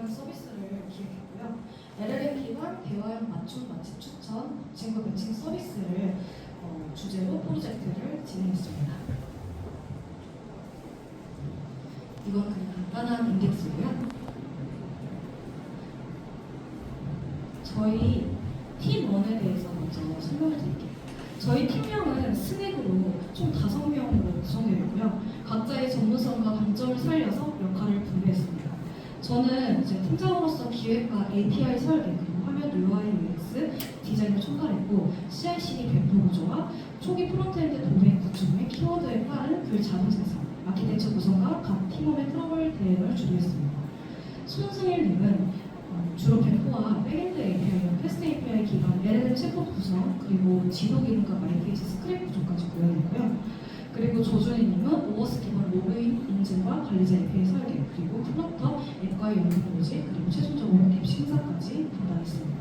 서비스를 기획했고요. LLM 기반 대화형 맞춤 맛집 추천 친구 매칭 서비스를 주제로 프로젝트를 진행했습니다. 이건 그냥 간단한 인덱스고요. 저희 팀1에 대해서 먼저 설명을 드릴게요. 저희 팀명은 스낵으로 총 5명으로 구성되어 있고요. 각자의 전문성과 강점을 살려서 역할을 분배했습니다. 저는 이제 팀장으로서 기획과 API 설계, 그리고 화면 UI, UX 디자인을 총괄했고 CI/CD 배포 구조와 초기 프론트엔드 도메인 구축 및 키워드에 따른 글 자동 생성, 아키텍처 구성과 각 팀원의 트러블 대응을 주도했습니다. 손승일님은 주로 배포와 백엔드 API, 패스트 API 기반 LLM 챗봇 구성, 그리고 지도 기능과 마이페이지 스크립트 구조까지 구현했고요. 그리고 조준희님은 오버스 기반 로그인 인증과 관리자 API 설계, 그리고 플러터 앱과의 연동 고지, 그리고 최종적으로 앱 심사까지 담당했습니다.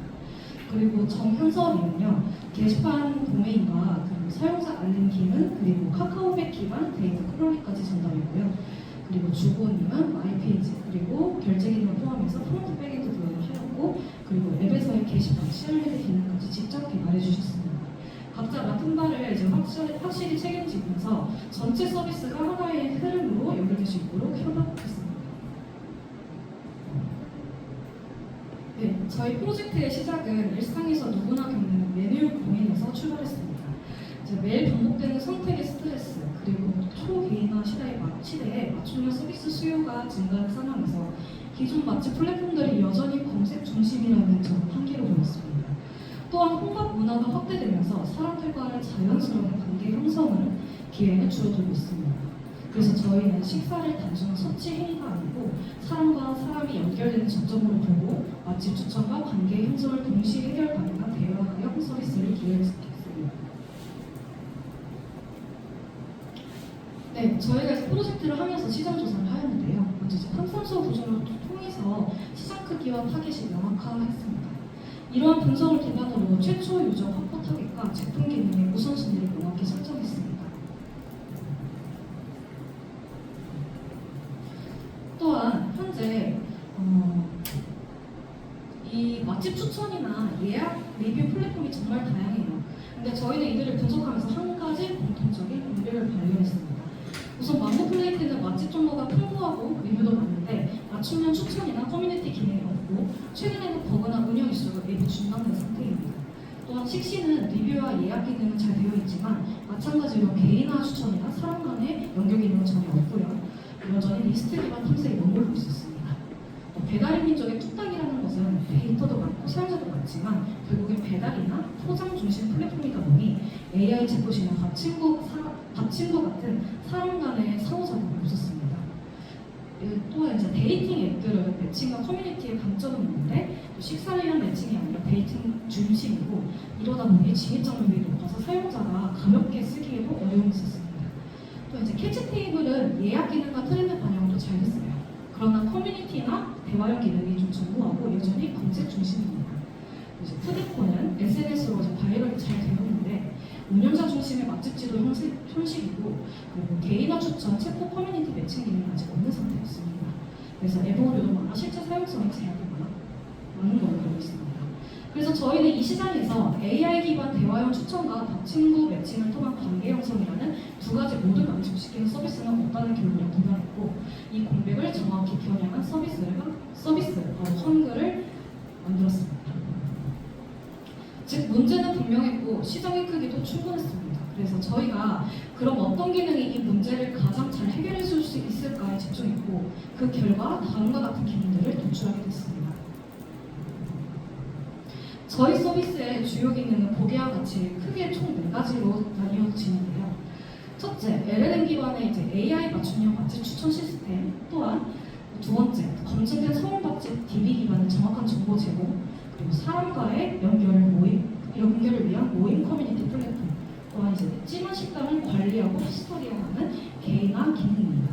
그리고 정현서님은요, 게시판 도메인과 그리고 사용자 알림 기능, 그리고 카카오백 기반 데이터 클로리까지 전달했고요. 그리고 주보님은 마이페이지, 그리고 결제 기능을 포함해서 프론트 백엔드 구현을 하였고, 그리고 앱에서의 게시판, CRM 기능까지 직접 개발해 주셨습니다. 각자 맡은 바를 이제 확실히 책임지면서 전체 서비스가 하나의 흐름으로 연결될 수 있도록 협업했습니다. 네, 저희 프로젝트의 시작은 일상에서 누구나 겪는 매뉴얼 고민에서 출발했습니다. 매일 반복되는 선택의 스트레스, 그리고 초개인화 시대에 맞춤형 서비스 수요가 증가하는 상황에서 기존 맛집 플랫폼들이 여전히 검색 중심이라는 점을 한계로 보였습니다. 또한 혼밥 문화가 확대되면서 사람들과의 자연스러운 관계 형성을 기회는 줄어들고 있습니다. 그래서 저희는 식사를 단순한 서치 행위가 아니고 사람과 사람이 연결되는 접점으로 보고 맛집 추천과 관계 형성을 동시에 해결 가능한 대화형 서비스를 기획했습니다. 네, 저희가 프로젝트를 하면서 시장 조사를 하였는데요. 먼저 탐탐소 구조를 통해서 시장 크기와 타겟이 명확화했습니다. 이러한 분석을 기반으로 최초 유저 확보 타겟과 제품 기능의 우선순위를 명확히 설정했습니다. 또한 현재 이 맛집 추천이나 예약 리뷰 플랫폼이 정말 다양해요. 근데 저희는 이들을 분석하면서 한 가지 공통적인 우려를 발견했습니다. 우선 망고 플레이트는 맛집 정보가 풍부하고 리뷰도 많은데 맞춤형 추천이나 커뮤니티 기능이 없고 최근에는 버그나 운영 이슈로 앱이 중단된 상태입니다. 또한 식시는 리뷰와 예약 기능은 잘 되어 있지만 마찬가지로 개인화 추천이나 사람 간의 연결 기능은 전혀 없고요. 여전히 리스트 기반 탐색이 머물고 있었습니다. 배달의 민족의 뚝딱이라는 것은 데이터도 많고 사용자도 많지만 결국엔 배달이나 포장 중심 플랫폼이다 보니 AI 챗봇이나 밥친구 같은 사람 간의 상호작용이 없었습니다. 또한 이제 데이팅 앱들은 매칭과 커뮤니티의 강점은 있는데 식사를 위한 매칭이 아니라 데이팅 중심이고 이러다 보니 진입장벽이 높아서 사용자가 가볍게 쓰기에도 어려움이 있었습니다. 또 이제 캐치 테이블은 예약 기능과 트렌드 반영도 잘 됐어요. 그러나 커뮤니티나 대화형 기능이 좀 전무하고 여전히 검색 중심입니다. 이제 푸드코는 SNS로 바이럴이 잘 되었는데 운영자 중심의 맛집 지도 형식이고 그리고 개인화 추천, 챗봇 커뮤니티 매칭 기능이 아직 없는 상태였습니다. 그래서 앱 오류도 많아 실제 사용성이 제약이 많은 걸로 보고 있습니다. 그래서 저희는 이 시장에서 AI 기반 대화형 추천과 밥친구 매칭을 통한 관계 형성이라는 두 가지 모두 만족시키는 서비스는 없다는 결론에 도달했고 이 공백을 정확히 겨냥한 서비스, 바로 헝그를 만들었습니다. 즉 문제는 분명했고 시장의 크기도 충분했습니다. 그래서 저희가 그럼 어떤 기능이 이 문제를 가장 잘 해결해 줄 수 있을까에 집중했고 그 결과 다음과 같은 기능들을 도출하게 됐습니다. 저희 서비스의 주요 기능은 보기와 같이 크게 총 4가지로 나뉘어지는데요. 첫째, LLM 기반의 AI 맞춤형 맛집 추천 시스템, 또한 두 번째, 검증된 서울 맛집 DB 기반의 정확한 정보 제공, 그리고 사람과의 연결을 위한 모임 커뮤니티 플랫폼, 또한 찜한 식당을 관리하고 히스토리화하는 개인화 기능입니다.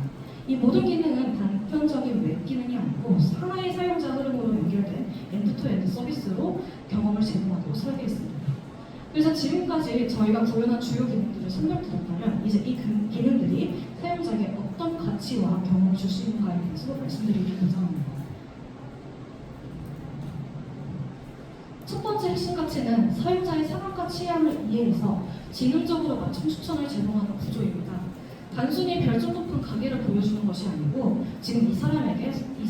이 모든 기능은 단편적인 웹 기능이 아니고 하나의 사용자 흐름으로 연결된 엔드-투-엔드 서비스로 경험을 제공하도록 설계했습니다. 그래서 지금까지 저희가 구현한 주요 기능들을 설명드렸다면 이제 이 기능들이 사용자에게 어떤 가치와 경험을 줄 수 있는가에 대해서 말씀드리고자 합니다. 첫 번째 핵심 가치는 사용자의 상황과 취향을 이해해서 지능적으로 맞춤 추천을 제공하는 구조입니다. 단순히 별점 높은 가게를 보여주는 것이 아니고 지금 이 사람에게 이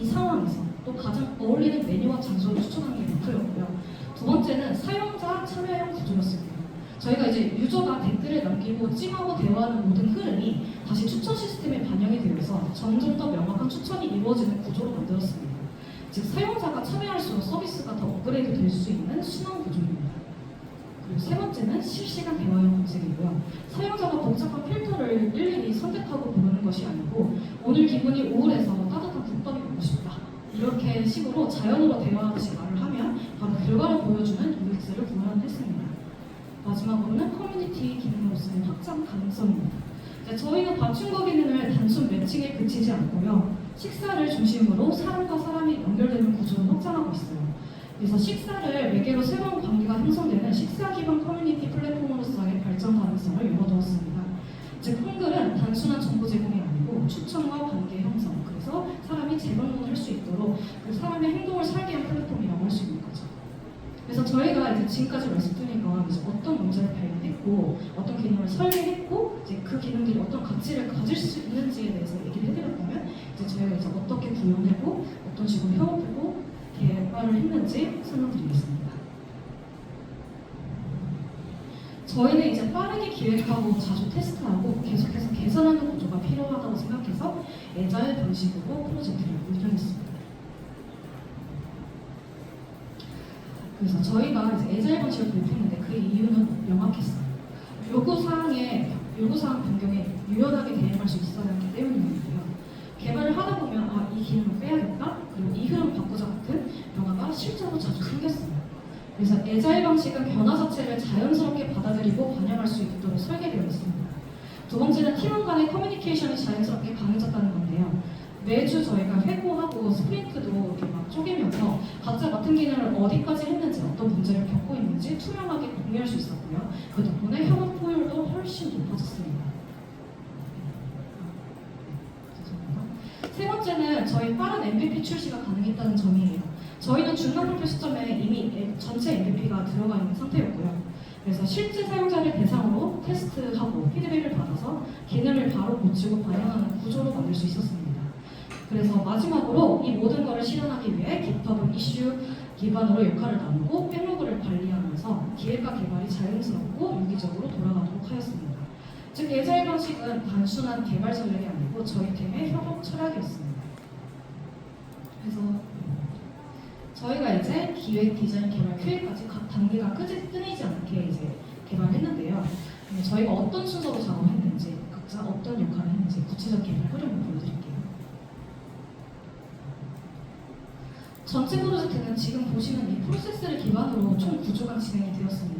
상황에서 또 가장 어울리는 메뉴와 장소를 추천하는 게 목표였고요. 두 번째는 사용자 참여형 구조였습니다. 저희가 이제 유저가 댓글을 남기고 찜하고 대화하는 모든 흐름이 다시 추천 시스템에 반영이 되면서 점점 더 명확한 추천이 이루어지는 구조로 만들었습니다. 즉 사용자가 참여할수록 서비스가 더 업그레이드 될 수 있는 순환 구조입니다. 그리고 세 번째는 실시간 대화형 검색이고요. 사용자가 복잡한 필터를 일일이 선택하고 고르는 것이 아니고 오늘 기분이 우울해서 따뜻한 국밥이 먹고 싶다. 이렇게 식으로 자연으로 대화하듯이 말을 하면 바로 결과를 보여주는 UX를 구현했습니다. 마지막으로는 커뮤니티 기능으로서의 확장 가능성입니다. 저희는 맞춤거 기능을 단순 매칭에 그치지 않고요. 식사를 중심으로 사람과 사람이 연결되는 구조를 확장하고 있어요. 그래서 식사를 매개로 새로운 관계가 형성되는 식사 기반 커뮤니티 플랫폼으로서의 발전 가능성을 열어두었습니다. 즉 한글은 단순한 정보 제공이 아니고 추천과 관계 형성, 그래서 사람이 재방문을 할 수 있도록 그 사람의 행동을 설계한 플랫폼이라고 할 수 있는 거죠. 그래서 저희가 이제 지금까지 말씀드린 건 이제 어떤 문제를 발견했고 어떤 기능을 설계했고 이제 그 기능들이 어떤 가치를 가질 수 있는지에 대해서 얘기를 해드렸다면 이제 저희가 이제 어떻게 구현하고 어떤 식으로 협업하고 개발을 했는지 설명드리겠습니다. 저희는 이제 빠르게 기획하고 자주 테스트하고 계속해서 개선하는 구조가 필요하다고 생각해서 애자일 방식으로 프로젝트를 운영했습니다. 그래서 저희가 이제 애자일 방식을 도입했는데 그 이유는 명확했어요. 요구사항 변경에 유연하게 대응할 수 있어야 하기 때문인데요. 개발을 하다 보면 이 기능을 빼야겠다, 그리고 이 흐름 바꾸자 같은 변화가 실제로 자주 생겼어요. 그래서 애자일 방식은 변화 자체를 자연스럽게 받아들이고 반영할 수 있도록 설계되어 있습니다. 두 번째는 팀원 간의 커뮤니케이션이 자연스럽게 강해졌다는 건데요. 매주 저희가 회고하고 스프린트도 이렇게 막 쪼개면서 각자 맡은 기능을 어디까지 했는지 어떤 문제를 겪고 있는지 투명하게 공유할 수 있었고요. 그 덕분에 협업 효율도 훨씬 높아졌습니다. 세 번째는 저희 빠른 MVP 출시가 가능했다는 점이에요. 저희는 중간 발표 시점에 이미 전체 MVP가 들어가 있는 상태였고요. 그래서 실제 사용자를 대상으로 테스트하고 피드백을 받아서 기능을 바로 고치고 반영하는 구조로 만들 수 있었습니다. 그래서 마지막으로 이 모든 것을 실현하기 위해 GitHub 이슈 기반으로 역할을 나누고 백로그를 관리하면서 기획과 개발이 자연스럽고 유기적으로 돌아가도록 하였습니다. 즉 애자일 방식은 단순한 개발 전략이 아니고 저희 팀의 협업 철학이었습니다. 그래서 저희가 이제 기획, 디자인, 개발, QA까지 각 단계가 끊이지 않게 이제 개발했는데요. 저희가 어떤 순서로 작업했는지, 각자 어떤 역할을 했는지 구체적 개발 흐름을 보여드릴게요. 전체 프로젝트는 지금 보시는 이 프로세스를 기반으로 총 9주간 진행이 되었습니다.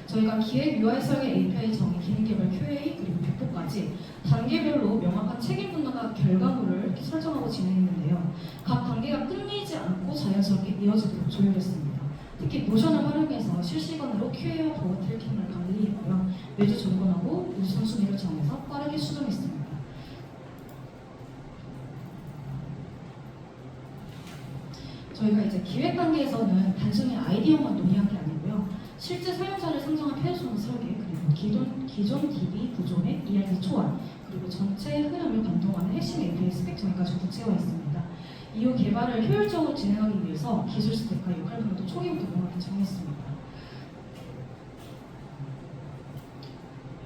저희가 기획, UI 설계, API 정의, 기능 개발, QA, 그리고 배포까지 단계별로 명확한 책임 분담과 결과물을 이렇게 설정하고 진행했는데요. 각 단계가 끊이지 않고 자연스럽게 이어지도록 조율했습니다. 특히 노션을 활용해서 실시간으로 QA와 버그 트래킹을 관리했고요. 매주 점검하고 우선순위를 정해서 빠르게 수정했습니다. 저희가 이제 기획 단계에서는 단순히 아이디어만 논의한 게 아니고요. 실제 사용자를 상정한 페르소나 설계, 그리고 기존 DB 구조의 ERD 초안, 그리고 전체 흐름을 관통하는 핵심 API 스펙 정의까지 구체화했습니다. 이후 개발을 효율적으로 진행하기 위해서 기술 스택과 역할 분도 초기부터 명확히 정했습니다.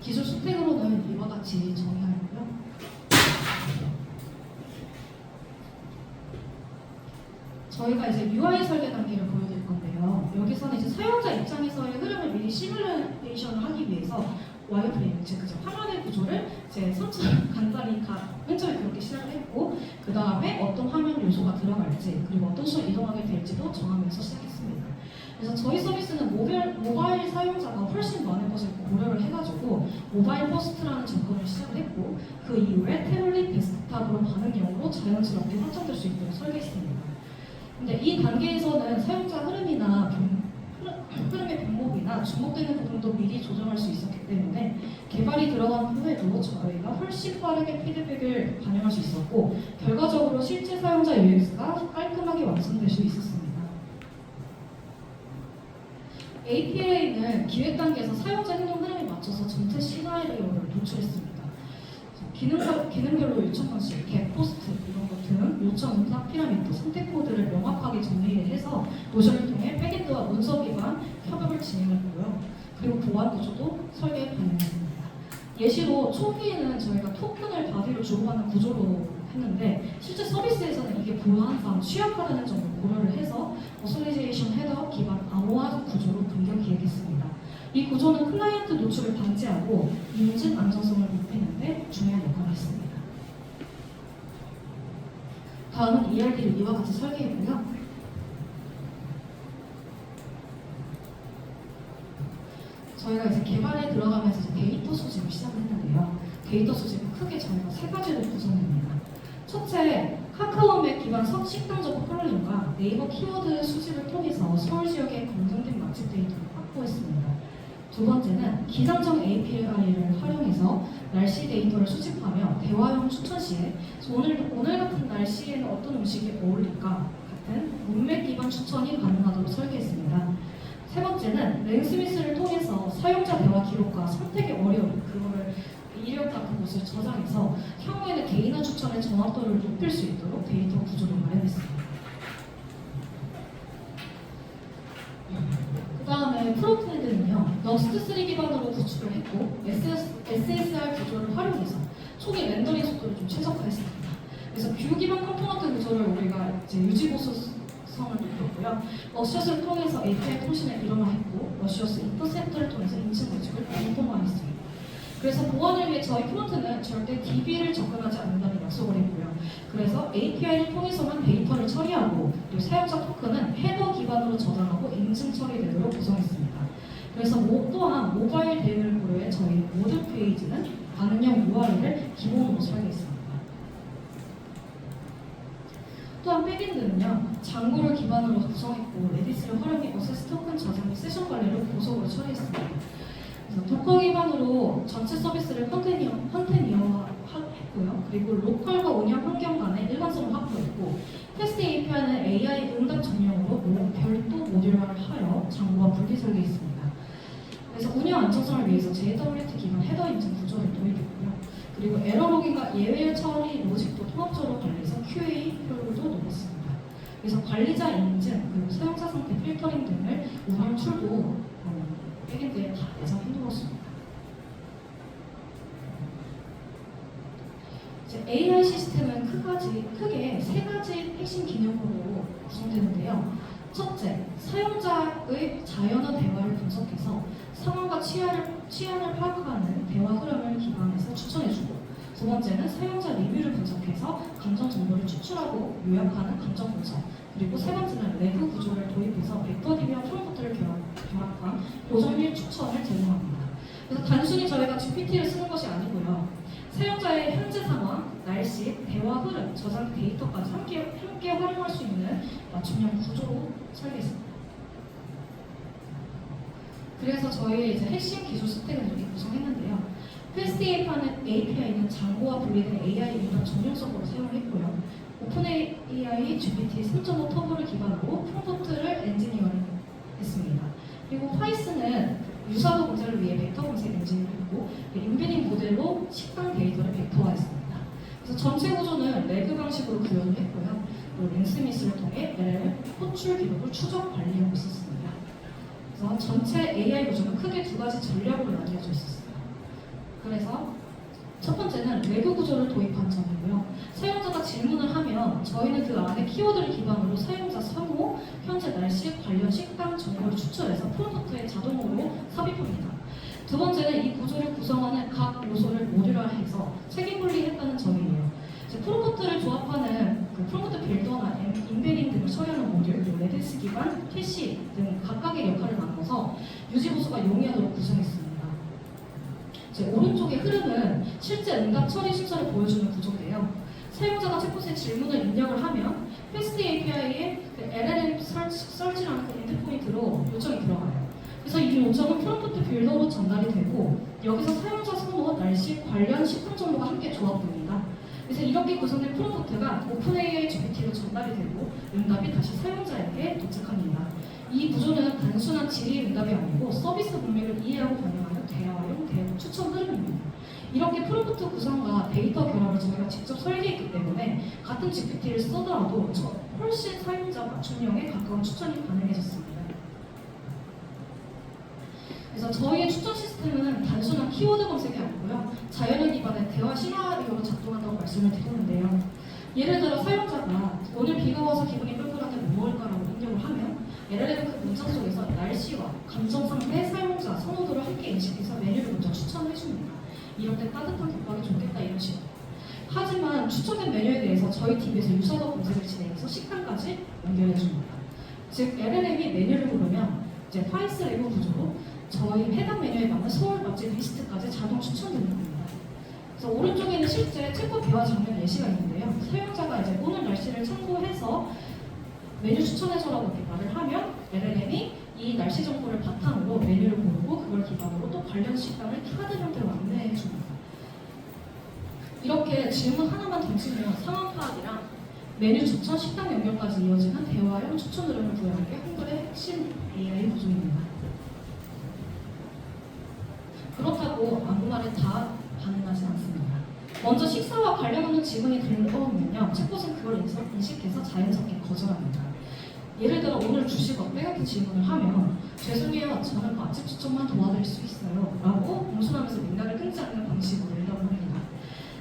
기술 스택으로는 이와 같이 정의하였고요. 저희가 이제 UI 설계 단계를 보여드릴 건데요. 여기서는 이제 사용자 입장에서의 흐름을 미리 시뮬레이션을 하기 위해서 와이어프레임, 즉 화면의 구조를 제 선처럼 간단히 맨 처음에 그렇게 시작을 했고, 그 다음에 어떤 화면 요소가 들어갈지, 그리고 어떤 수로 이동하게 될지도 정하면서 시작했습니다. 그래서 저희 서비스는 모바일 사용자가 훨씬 많은 것을 고려를 해가지고 모바일 퍼스트라는 접근을 시작을 했고, 그 이후에 태블릿, 데스크탑으로 반응형으로 자연스럽게 확장될 수 있도록 설계했습니다. 근데 이 단계에서는 사용자 흐름의 반복이나 주목되는 부분도 미리 조정할 수 있었기 때문에 개발이 들어간 후에도 저희가 훨씬 빠르게 피드백을 반영할 수 있었고, 결과적으로 실제 사용자 UX가 깔끔하게 완성될 수 있었습니다. API는 기획 단계에서 사용자 행동 흐름에 맞춰서 전체 시나리오를 도출했습니다. 기능별로 요청 방식, 겟, 포스트 이런 것들은 요청 응답 피라미드, 선택 코드를 명확하게 정리를 해서 노션을 통해 백엔드와 문서 기반 협업을 진행했고요. 그리고 보안 구조도 설계 반영했습니다. 예시로 초기에는 저희가 토큰을 바디로 주고받는 구조로 했는데 실제 서비스에서는 이게 보안상 취약하다는 점을 고려를 해서 어솔리제이션 헤더 기반 암호화 구조로 변경 기획했습니다. 이 구조는 클라이언트 노출을 방지하고 인증 안정성을 높이는 데 중요한 역할을 했습니다. 다음은 ERD를 이와 같이 설계했고요. 저희가 이제 개발에 들어가면서 이제 데이터 수집을 시작했는데요. 데이터 수집은 크게 저희가 세 가지로 구성됩니다. 첫째, 카카오맵 기반 식당 정보 플러그인과 네이버 키워드 수집을 통해서 서울 지역의 검증된 맛집 데이터를 확보했습니다. 두 번째는 기상청 API를 활용해서 날씨 데이터를 수집하며 대화형 추천 시에 오늘 같은 날씨에는 어떤 음식이 어울릴까 같은 문맥 기반 추천이 가능하도록 설계했습니다. 세 번째는 랜스미스를 통해서 사용자 대화 기록과 선택의 어려움, 그거를 이력과 그것을 저장해서 향후에는 개인화 추천의 정확도를 높일 수 있도록 데이터 구조를 마련했습니다. 그 다음에 프론트엔드는요, 럭스트3 기반으로 구축을 했고 SSR 구조를 활용해서 초기 렌더링 속도를 좀 최적화했습니다. 그래서 뷰 기반 컴포넌트 구조를 우리가 이제 유지보수성을 높였고요. 러시어스를 통해서 API 통신을 일원화했고 러시어스 인터셉터를 통해서 인증 구축을 공통화했습니다. 그래서 보안을 위해 저희 프론트는 절대 DB를 접근하지 않는다는 약속을 했고요. 그래서 API를 통해서만 데이터를 처리하고 그리고 사용자 토큰은 헤더 기반으로 저장하고 인증 처리되도록 구성했습니다. 그래서 또한 모바일 대응을 고려해 저희 모든 페이지는 반응형 URL을 기본으로 설계했습니다. 또한 백엔드는요, 장고를 기반으로 구성했고 레디스를 활용해 어세스 토큰 저장 및 세션 관리를 고속으로 처리했습니다. 도커 기반으로 전체 서비스를 컨테이너화했고요. 그리고 로컬과 운영 환경 간의 일관성을 확보했고 패스트 API는 AI 응답 전용으로 별도 모듈화를 하여 장고와 분리 설계했습니다. 그래서 운영 안정성을 위해서 JWT 기반 헤더 인증 구조를 도입했고요. 그리고 에러 로깅과 예외 처리 로직도 통합적으로 관리해서 QA 효율도 높였습니다. 그래서 관리자 인증, 그리고 사용자 상태 필터링 등을 운영 툴도 백엔드에 다 내장해두었습니다. AI 시스템은 크게 세 가지 핵심 기능으로 구성되는데요. 첫째, 사용자의 자연어 대화를 분석해서 상황과 취향을 파악하는 대화 흐름을 기반해서 추천해주고, 두 번째는 사용자 리뷰를 분석해서 감정 정보를 추출하고 요약하는 감정 분석, 그리고 세 번째는 레그 구조를 도입해서 벡터 DB와 프롬프트를 결합한 고정일 추천을 제공합니다. 그래서 단순히 저희가 GPT를 쓰는 것이 아니고요. 사용자의 현재 상황, 날씨, 대화 흐름, 저장 데이터까지 함께 활용할 수 있는 맞춤형 구조로 설계했습니다. 그래서 저희의 이제 핵심 기술 스택을 이렇게 구성했는데요. 패스트 API는 장고와 분리된 AI 응답 전용 서버를 사용했고요. 오픈 AI GPT 3.5 터보를 기반으로 프롬프트를 엔지니어링 했습니다. 그리고 파이썬은 유사도 검색을 위해 벡터 검색 엔진을 했고 인비딩 모델로 식당 데이터를 벡터화했습니다. 그래서 전체 구조는 레그 방식으로 구현을 했고요. 그리고 랜스미스를 통해 LLM 호출 기록을 추적 관리하고 있었습니다. 그래서 전체 AI 구조는 크게 두 가지 전략으로 나뉘어져 있었습니다. 그래서 첫 번째는 레그 구조를 도입한 점이고요. 사용자가 질문을 하면 저희는 그 안에 키워드를 기반으로 사용자 성호, 현재 날씨 관련 식당 정보를 추출해서 프롬프트에 자동으로 삽입합니다. 두 번째는 이 구조를 구성하는 각 요소를 모듈화해서 책임 분리했다는 점이에요. 프롬프트를 조합하는 그 프롬프트 빌더나 인베딩 등을 처리하는 모듈, 그리고 레디스 기반, 캐시 등 각각의 역할을 나눠서 유지보수가 용이하도록 구성했습니다. 오른쪽의 흐름은 실제 응답 처리 순서를 보여주는 구조인데요. 사용자가 챗봇에 질문을 입력을 하면 패스트 API에 그 LLM 설치라는 그 엔드포인트로 요청이 들어가요. 그래서 이 요청은 프롬프트 빌더로 전달이 되고 여기서 사용자 선호, 날씨 관련 식품 정보가 함께 조합됩니다. 그래서 이렇게 구성된 프롬프트가 오픈AI GPT로 전달이 되고 응답이 다시 사용자에게 도착합니다. 이 구조는 단순한 질의 응답이 아니고 서비스 문맥을 이해하고 반영하는 대화용 대응 추천 흐름입니다. 이렇게 프롬프트 구성과 데이터 결합을 저희가 직접 설계했기 때문에 같은 GPT를 쓰더라도 훨씬 사용자 맞춤형에 가까운 추천이 가능해졌습니다. 그래서 저희의 추천 시스템은 단순한 키워드 검색이 아니고요. 자연어 기반의 대화 시나리오로 작동한다고 말씀을 드렸는데요. 예를 들어 사용자가 오늘 비가 와서 기분이 뿔뿔한데 뭐 먹을까라고 입력을 하면 LLM은 그 문장 속에서 날씨와 감정 상태, 사용자, 선호도를 함께 인식해서 메뉴를 먼저 추천을 해줍니다. 이럴 때 따뜻한 국밥이 좋겠다 이런 식으로. 하지만 추천된 메뉴에 대해서 저희 팀에서 유사도 검색을 진행해서 식단까지 연결해줍니다. 즉 LLM이 메뉴를 고르면 이제 파이스 레고 구조로 저희 해당 메뉴에 맞는 서울 맛집 리스트까지 자동 추천되는 겁니다. 그래서 오른쪽에는 실제 챗봇 대화 장면 예시가 있는데요. 사용자가 이제 오늘 날씨를 참고해서 메뉴 추천해줘라고 이렇게 말을 하면 LLM이 이 날씨 정보를 바탕으로 메뉴를 고르고 그걸 기반으로 또 관련 식당을 카드 형태로 안내해줍니다. 이렇게 질문 하나만 던지면 상황 파악이랑 메뉴 추천, 식당 연결까지 이어지는 대화형 추천 흐름을 구현한 게 한글의 핵심 AI 구조입니다. 그렇다고 아무 말에 다 반응하지 않습니다. 먼저 식사와 관련 없는 질문이 들어오면요, 챗봇은 그걸 인식해서 자연스럽게 거절합니다. 예를 들어 오늘 주식 어때? 같은 질문을 하면 죄송해요, 저는 맛집 추천만 도와드릴 수 있어요 라고 공손하면서 맥락을 끊지 않는 방식으로 대답을 합니다.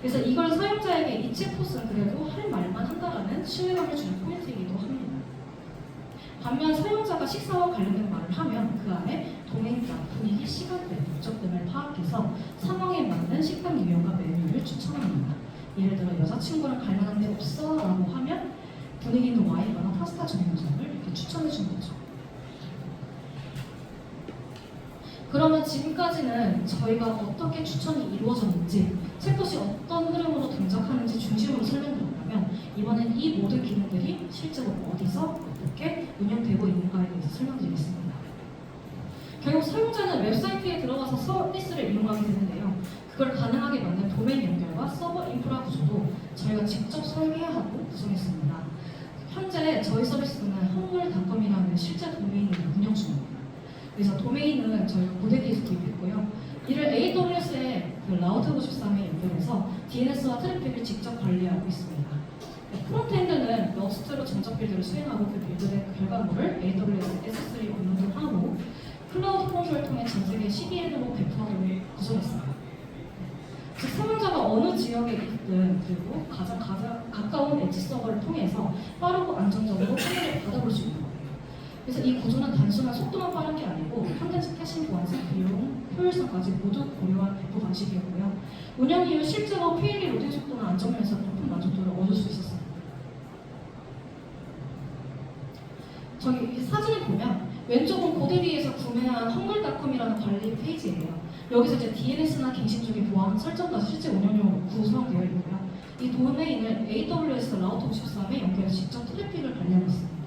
그래서 이걸 사용자에게 이 챗봇은 그래도 할 말만 한다라는 신뢰감을 주는 포인트이기도 합니다. 반면 사용자가 식사와 관련된 말을 하면 그 안에 동행자, 분위기, 시간대, 목적 등을 파악해서 상황에 맞는 식당 유형과 메뉴를 추천합니다. 예를 들어 여자친구랑 갈 만한 데 없어? 라고 하면 분위기 있는 와인바나 파스타 전문점을 이렇게 추천해 주는 거죠. 그러면 지금까지는 저희가 어떻게 추천이 이루어졌는지, 챗봇이 어떤 흐름으로 동작하는지 중심으로 설명드렸다면 이번엔 이 모든 기능들이 실제로 어디서 어떻게 운영되고 있는가에 대해서 설명드리겠습니다. 결국 사용자는 웹사이트에 들어가서 서비스를 이용하게 되는데요. 그걸 가능하게 만든 도메인 연결과 서버 인프라 구조도 저희가 직접 설계하고 구성했습니다. 현재 저희 서비스는 헝글닷컴이라는 실제 도메인을 운영 중입니다. 그래서 도메인은 저희가 고데기에서 도입했고요. 이를 AWS의 그 라우트 53에 연결해서 DNS와 트래픽을 직접 관리하고 있습니다. 프론트엔드는 러스트로 전적 빌드를 수행하고 그 빌드된 결과물을 AWS S3에 업로드하고 클라우드 콘솔을 통해 전 세계 12회로 배포하도록 구성했습니다. 즉 사용자가 어느 지역에 있든 그리고 가장 가까운 엣지 서버를 통해서 빠르고 안정적으로 화면을 받아볼 수 있는 거예요. 그래서 이 구조는 단순한 속도만 빠른 게 아니고 현대식 캐싱 보안성, 비용, 효율성까지 모두 고려한 배포 방식이었고요. 운영 이후 실제로 페이지 로딩 속도나 안정면에서 높은 만족도를 얻을 수 있었습니다. 저기 사진을 보면 왼쪽은 고데기에서 구매한 헝글닷컴이라는 관리 페이지예요. 여기서 이제 DNS나 갱신주기 보안 설정까지 실제 운영용으로 구성되어 있고요. 이 도메인을 AWS 라우트 53에 연결해서 직접 트래픽을 관리하고 있습니다.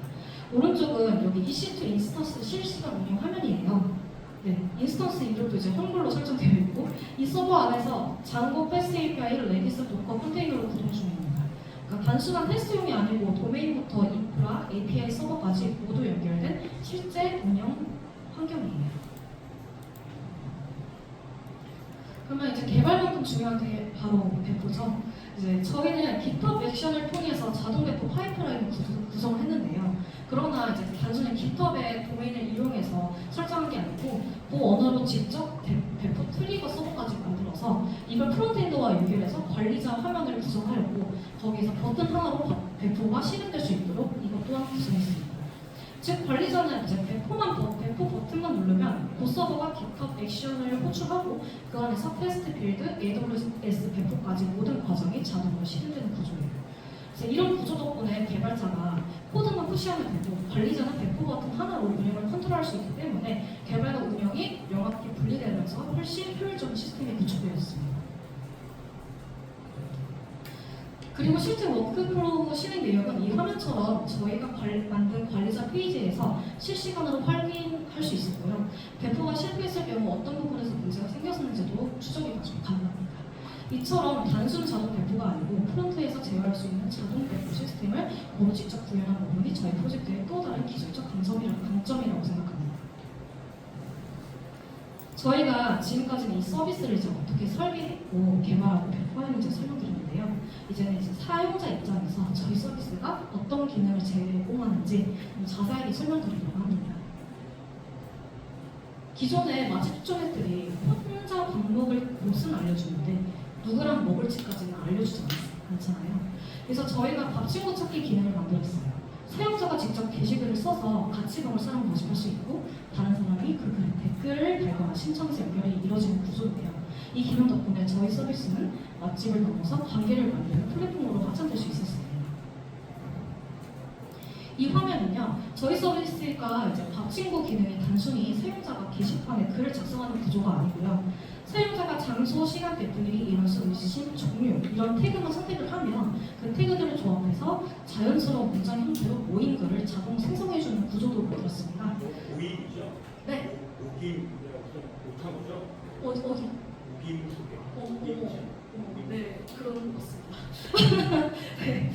오른쪽은 여기 EC2 인스턴스 실시간 운영 화면이에요. 네, 인스턴스 이름도 이제 헝글로 설정되어 있고 이 서버 안에서 장고 패스 API를 레디스 도커 컨테이너로 구동 중입니다. 그러니까 단순한 테스트용이 아니고 도메인부터 인프라, API 서버까지 모두 연결된 실제 운영 환경이에요. 그러면 이제 개발만큼 중요한 게 바로 배포죠. 이제 저희는 GitHub 액션을 통해서 자동 배포 파이프라인을 구성을 했는데요. 그러나 이제 단순히 GitHub의 도메인을 이용해서 설정한 게 아니고 그 언어로 직접 배포 트리거 서버까지 만들어서 이걸 프론트엔드와 연결해서 관리자 화면을 구성하였고 거기에서 버튼 하나로 배포가 실행될 수 있도록 이것 또한 구성했습니다. 즉 관리자는 이제 배포 버튼만 누르면 그 서버가 GitHub 액션을 호출하고 그 안에서 테스트 빌드, AWS 배포까지 모든 과정이 자동으로 실행되는 구조예요. 그래서 이런 구조 덕분에 개발자가 코드만 푸시하면 되고 관리자는 배포 버튼 하나로 운영을 컨트롤할 수 있기 때문에 개발과 운영이 명확히 분리되면서 훨씬 효율적인 시스템이 구축되었습니다. 그리고 실제 워크플로우 실행 내역은 이 화면처럼 저희가 만든 관리자 페이지에서 실시간으로 확인할 수 있었고요. 배포가 실패했을 경우 어떤 부분에서 문제가 생겼는지도 추적이 가능합니다. 이처럼 단순 자동 배포가 아니고 프론트에서 제어할 수 있는 자동 배포 시스템을 모두 직접 구현한 부분이 저희 프로젝트의 또 다른 기술적 강점이라고 생각합니다. 저희가 지금까지는 이 서비스를 이제 어떻게 설계했고 개발하고 배포하는지 설명드렸는데요. 이제는 이제 사용자 입장에서 저희 서비스가 어떤 기능을 제공하는지 좀 자세하게 설명드리려고 합니다. 기존의 맛집 추천 앱들이 혼자 밥 먹을 곳은 알려주는데 누구랑 먹을지까지는 알려주지 않잖아요. 그래서 저희가 밥 친구 찾기 기능을 만들었어요. 사용자가 직접 게시글을 써서 같이 먹을 사람을 모집할 수 있고 다른 사람이 그 글에 댓글을 달거나 신청해서 연결이 이루어지는 구조인데요. 이 기능 덕분에 저희 서비스는 맛집을 넘어서 관계를 만드는 플랫폼으로 확장될 수 있었습니다. 이 화면은요, 저희 서비스가 이제 밥 친구 기능이 단순히 사용자가 게시판에 글을 작성하는 구조가 아니고요. 사용자가 장소, 시간대, 분위기, 인원수, 의심, 종류 이런 태그만 선택을 하면 그 태그들을 조합해서 자연스러운 문장 형태로 모인 글을 자동 생성해주는 구조도 만들었습니다. 모임이죠? 네. 모임 못한 거죠? 어디? 모임 소개. 네, 그런 것 같습니다. 네.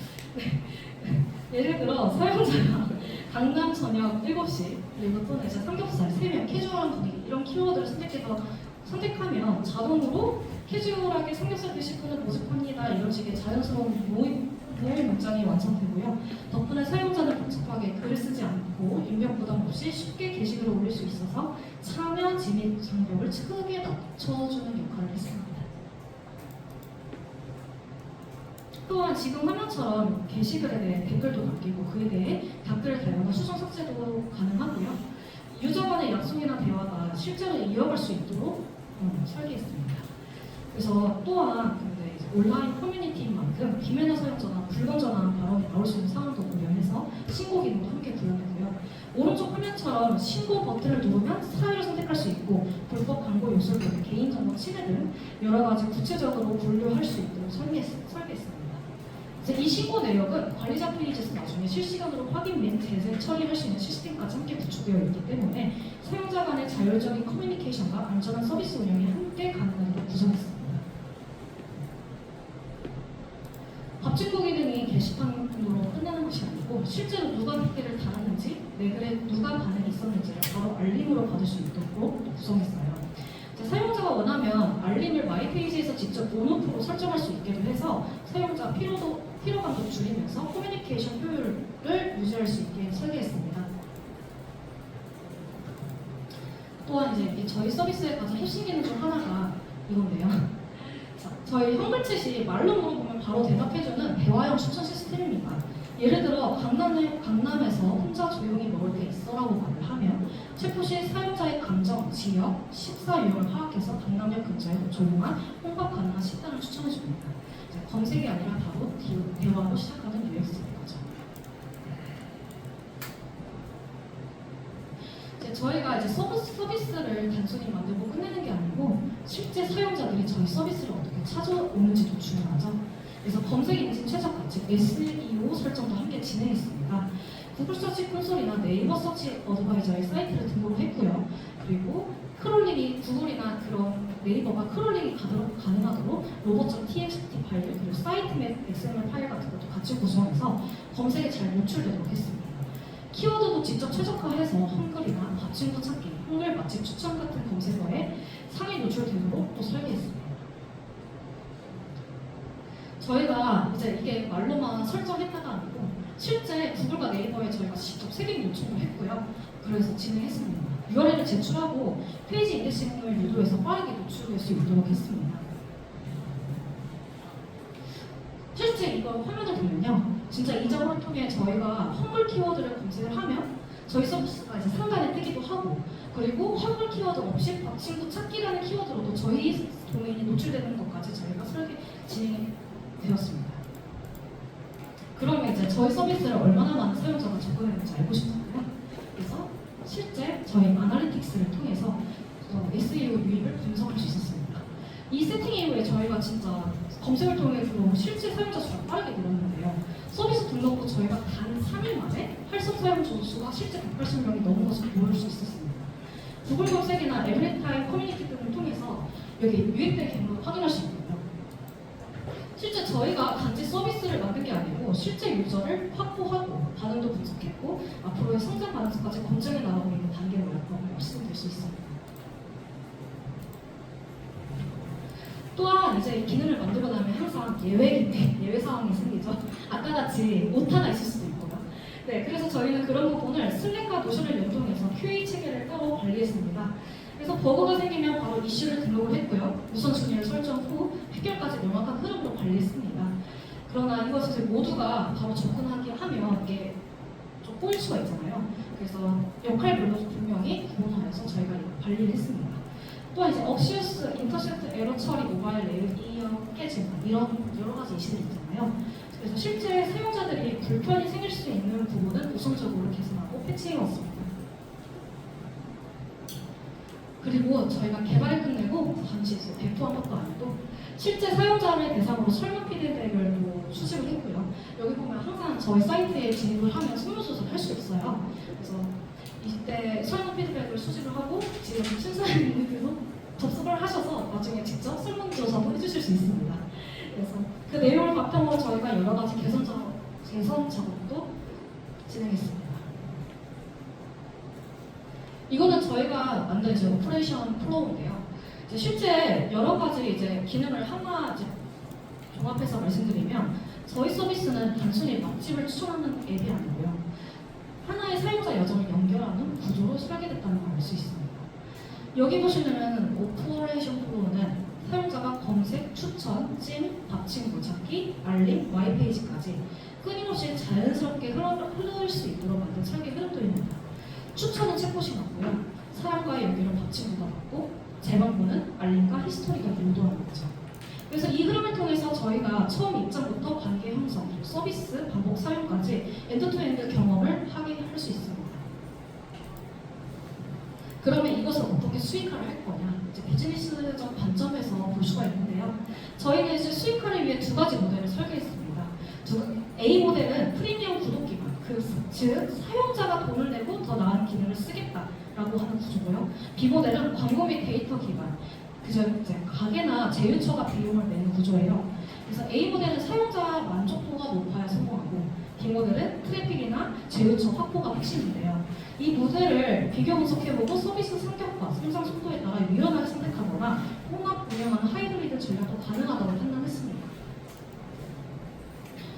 예를 들어 사용자가 강남 저녁 7시 그리고 또는 이제 삼겹살 3명 캐주얼한 분위기 이런 키워드를 선택하면 자동으로 캐주얼하게 삼겹살 드실 분을 모집합니다 이런 식의 자연스러운 모임 문장이 완성되고요. 덕분에 사용자는 복잡하게 글을 쓰지 않고 입력 부담 없이 쉽게 게시글을 올릴 수 있어서 참여 진입 장벽을 크게 낮춰주는 역할을 했습니다. 또한 지금 화면처럼 게시글에 대해 댓글도 남기고 그에 대해 댓글을 달거나 수정 삭제도 가능하고요. 유저 간의 약속이나 대화가 실제로 이어갈 수 있도록 설계했습니다. 그래서 또한 근데 이제 온라인 커뮤니티인 만큼 비매너 사용자나 불건전한 발언이 나올 수 있는 상황도 고려해서 신고 기능도 함께 구현했고요. 오른쪽 화면처럼 신고 버튼을 누르면 사유를 선택할 수 있고 불법 광고 요소를 보는 개인정보 침해 등 여러 가지 구체적으로 분류할 수 있도록 설계했습니다. 이 신고 내역은 관리자 페이지에서 나중에 실시간으로 확인 및 재생 처리할 수 있는 시스템까지 함께 구축되어 있기 때문에 사용자 간의 자율적인 커뮤니케이션과 안전한 서비스 운영이 함께 가능하도록 구성했습니다. 밥 친구 기능이 게시판으로 끝나는 것이 아니고 실제로 누가 댓글을 달았는지 내 글에 누가 반응이 있었는지를 바로 알림으로 받을 수 있도록 구성했어요. 사용자가 원하면 알림을 마이 페이지에서 직접 온오프로 설정할 수 있게도 해서 사용자 피로감도 줄이면서 커뮤니케이션 효율을 유지할 수 있게 설계했습니다. 또한 이제 저희 서비스의 가장 핵심 기능 중 하나가 이건데요. 자, 저희 한글챗이 말로 물어보면 바로 대답해주는 대화형 추천 시스템입니다. 예를 들어 강남에서 혼자 조용히 먹을 때 있어라고 말을 하면 체포 시 사용자의 감정, 지역, 식사 유형을 파악해서 강남역 근처에 조용한 혼밥 가능한 식당을 추천해줍니다. 검색이 아니라 바로 대화로 시작하는 UX인 거죠. 저희가 이제 서비스를 단순히 만들고 끝내는 게 아니고 실제 사용자들이 저희 서비스를 어떻게 찾아오는지도 중요하죠. 그래서 검색 엔진 최적화, 즉 SEO 설정도 함께 진행했습니다. 구글 서치 콘솔이나 네이버 서치 어드바이저의 사이트를 등록했고요. 그리고 크롤링이 구글이나 그런 네이버가 크롤링이 가능하도록 로봇.txt 파일 그리고 사이트맵 XML 파일 같은 것도 같이 구성해서 검색에 잘 노출되도록 했습니다. 키워드도 직접 최적화해서 한글이나 밥 친구 찾기, 한글 맛집 추천 같은 검색어에 상위 노출되도록 또 설계했습니다. 저희가 이제 이게 말로만 설정했다가 아니고 실제 구글과 네이버에 저희가 직접 색입 요청을 했고요. 그래서 진행했습니다. URL을 제출하고 페이지 인덱싱을 유도해서 빠르게 노출할 수 있도록 했습니다. 실제 이거 화면을 보면요. 진짜 이 작업을 통해 저희가 한글 키워드를 검색을 하면 저희 서비스가 이제 상단에 뜨기도 하고 그리고 한글 키워드 없이 밥 친구 찾기라는 키워드로도 저희 도메인이 노출되는 것까지 저희가 진행이 되었습니다. 그러면 이제 저희 서비스를 얼마나 많은 사용자가 접근했는지 알고 싶잖아요. 그래서 실제 저희 아날리틱스를 통해서 SEO 유입을 분석할 수 있었습니다. 이 세팅 이후에 저희가 진짜 검색을 통해 실제 사용자 수가 빠르게 늘었는데요. 서비스 등록 후 저희가 단 3일 만에 활성 사용자 수가 실제 180명이 넘은 것을 보여줄 수 있었습니다. 구글 검색이나 에브리타임 커뮤니티 등을 통해서 여기 유입된 경로를 확인할 수 있고요. 실제 저희가 단지 서비스를 만든 게 아니고 실제 유저를 확보하고 반응도 분석했고 앞으로의 성장 가능성까지 검증해 나가고 있는 단계라고 말씀드릴 수 있습니다. 또한 이제 기능을 만들고 나면 항상 예외 상황이 생기죠. 아까 같이 오타가 있을 수도 있고요. 네, 그래서 저희는 그런 부분을 슬랙과 노션을 연동해서 QA 체계를 따로 관리했습니다. 그래서 버그가 생기면 바로 이슈를 등록을 했고요. 우선순위를 설정 후 해결까지 명확한 흐름으로 관리했습니다. 그러나 이것을 모두가 바로 접근하게 하면 이게 좀 꼬일 수가 있잖아요. 그래서 역할별로 분명히 구분하여서 저희가 관리를 했습니다. 또 이제 억시우스, 인터셉트, 에러 처리, 모바일 레일, 이어 깨짐 이런 여러 가지 이슈들이 있잖아요. 그래서 실제 사용자들이 불편이 생길 수 있는 부분은 우선적으로 개선하고 패치해왔습니다. 그리고 저희가 개발을 끝내고 잠시 이제 배포한 것도 아니고 실제 사용자를 대상으로 설문 피드백을 또 수집을 했고요. 여기 보면 항상 저희 사이트에 진입을 하면 설문조사를 할 수 있어요. 그래서 이때 설문 피드백을 수집을 하고 지금 심사위원님께서 접속을 하셔서 나중에 직접 설문조사도 해주실 수 있습니다. 그래서 그 내용을 바탕으로 저희가 여러 가지 개선 작업도 진행했습니다. 이거는 저희가 만든 이제 오퍼레이션 플로우인데요. 이제 실제 여러 가지 이제 기능을 하나 이제 종합해서 말씀드리면 저희 서비스는 단순히 맛집을 추천하는 앱이 아니고요. 하나의 사용자 여정을 연결하는 구조로 설계됐다는 걸 알 수 있습니다. 여기 보시면은 오퍼레이션 플로우는 사용자가 검색, 추천, 찜, 밥 친구 찾기, 알림, 와이 페이지까지 끊임없이 자연스럽게 흐를 수 있도록 만든 설계 흐름도입니다. 추천은 챗봇이 맞고요. 사람과의 연결은 밥 친구가 맞고 재방문은 알림과 히스토리가 유도하는 거죠. 그래서 이 흐름을 통해서 저희가 처음 입장부터 관계 형성, 서비스, 반복 사용까지 엔드투엔드 경험을 하게 할 수 있습니다. 그러면 이것을 어떻게 수익화를 할 거냐? 이제 비즈니스적 관점에서 볼 수가 있는데요. 저희는 이제 수익화를 위해 두 가지 모델을 설계했습니다. A 모델은 프리미엄 구독 기반, 즉 사용자가 돈을 내고 더 나은 기능을 쓰겠다라고 하는 구조고요. B 모델은 광고 및 데이터 기반, 그저 이제 가게나 제휴처가 비용을 내는 구조예요. 그래서 A 모델은 사용자 만족도가 높아야 성공하고 B 모델은 트래픽이나 제휴처 확보가 핵심인데요. 이 모델을 비교 분석해보고 서비스 성격과 성장 속도에 따라 유연하게 선택하거나 혼합 운영하는 하이브리드 전략도 가능하다고 판단했습니다.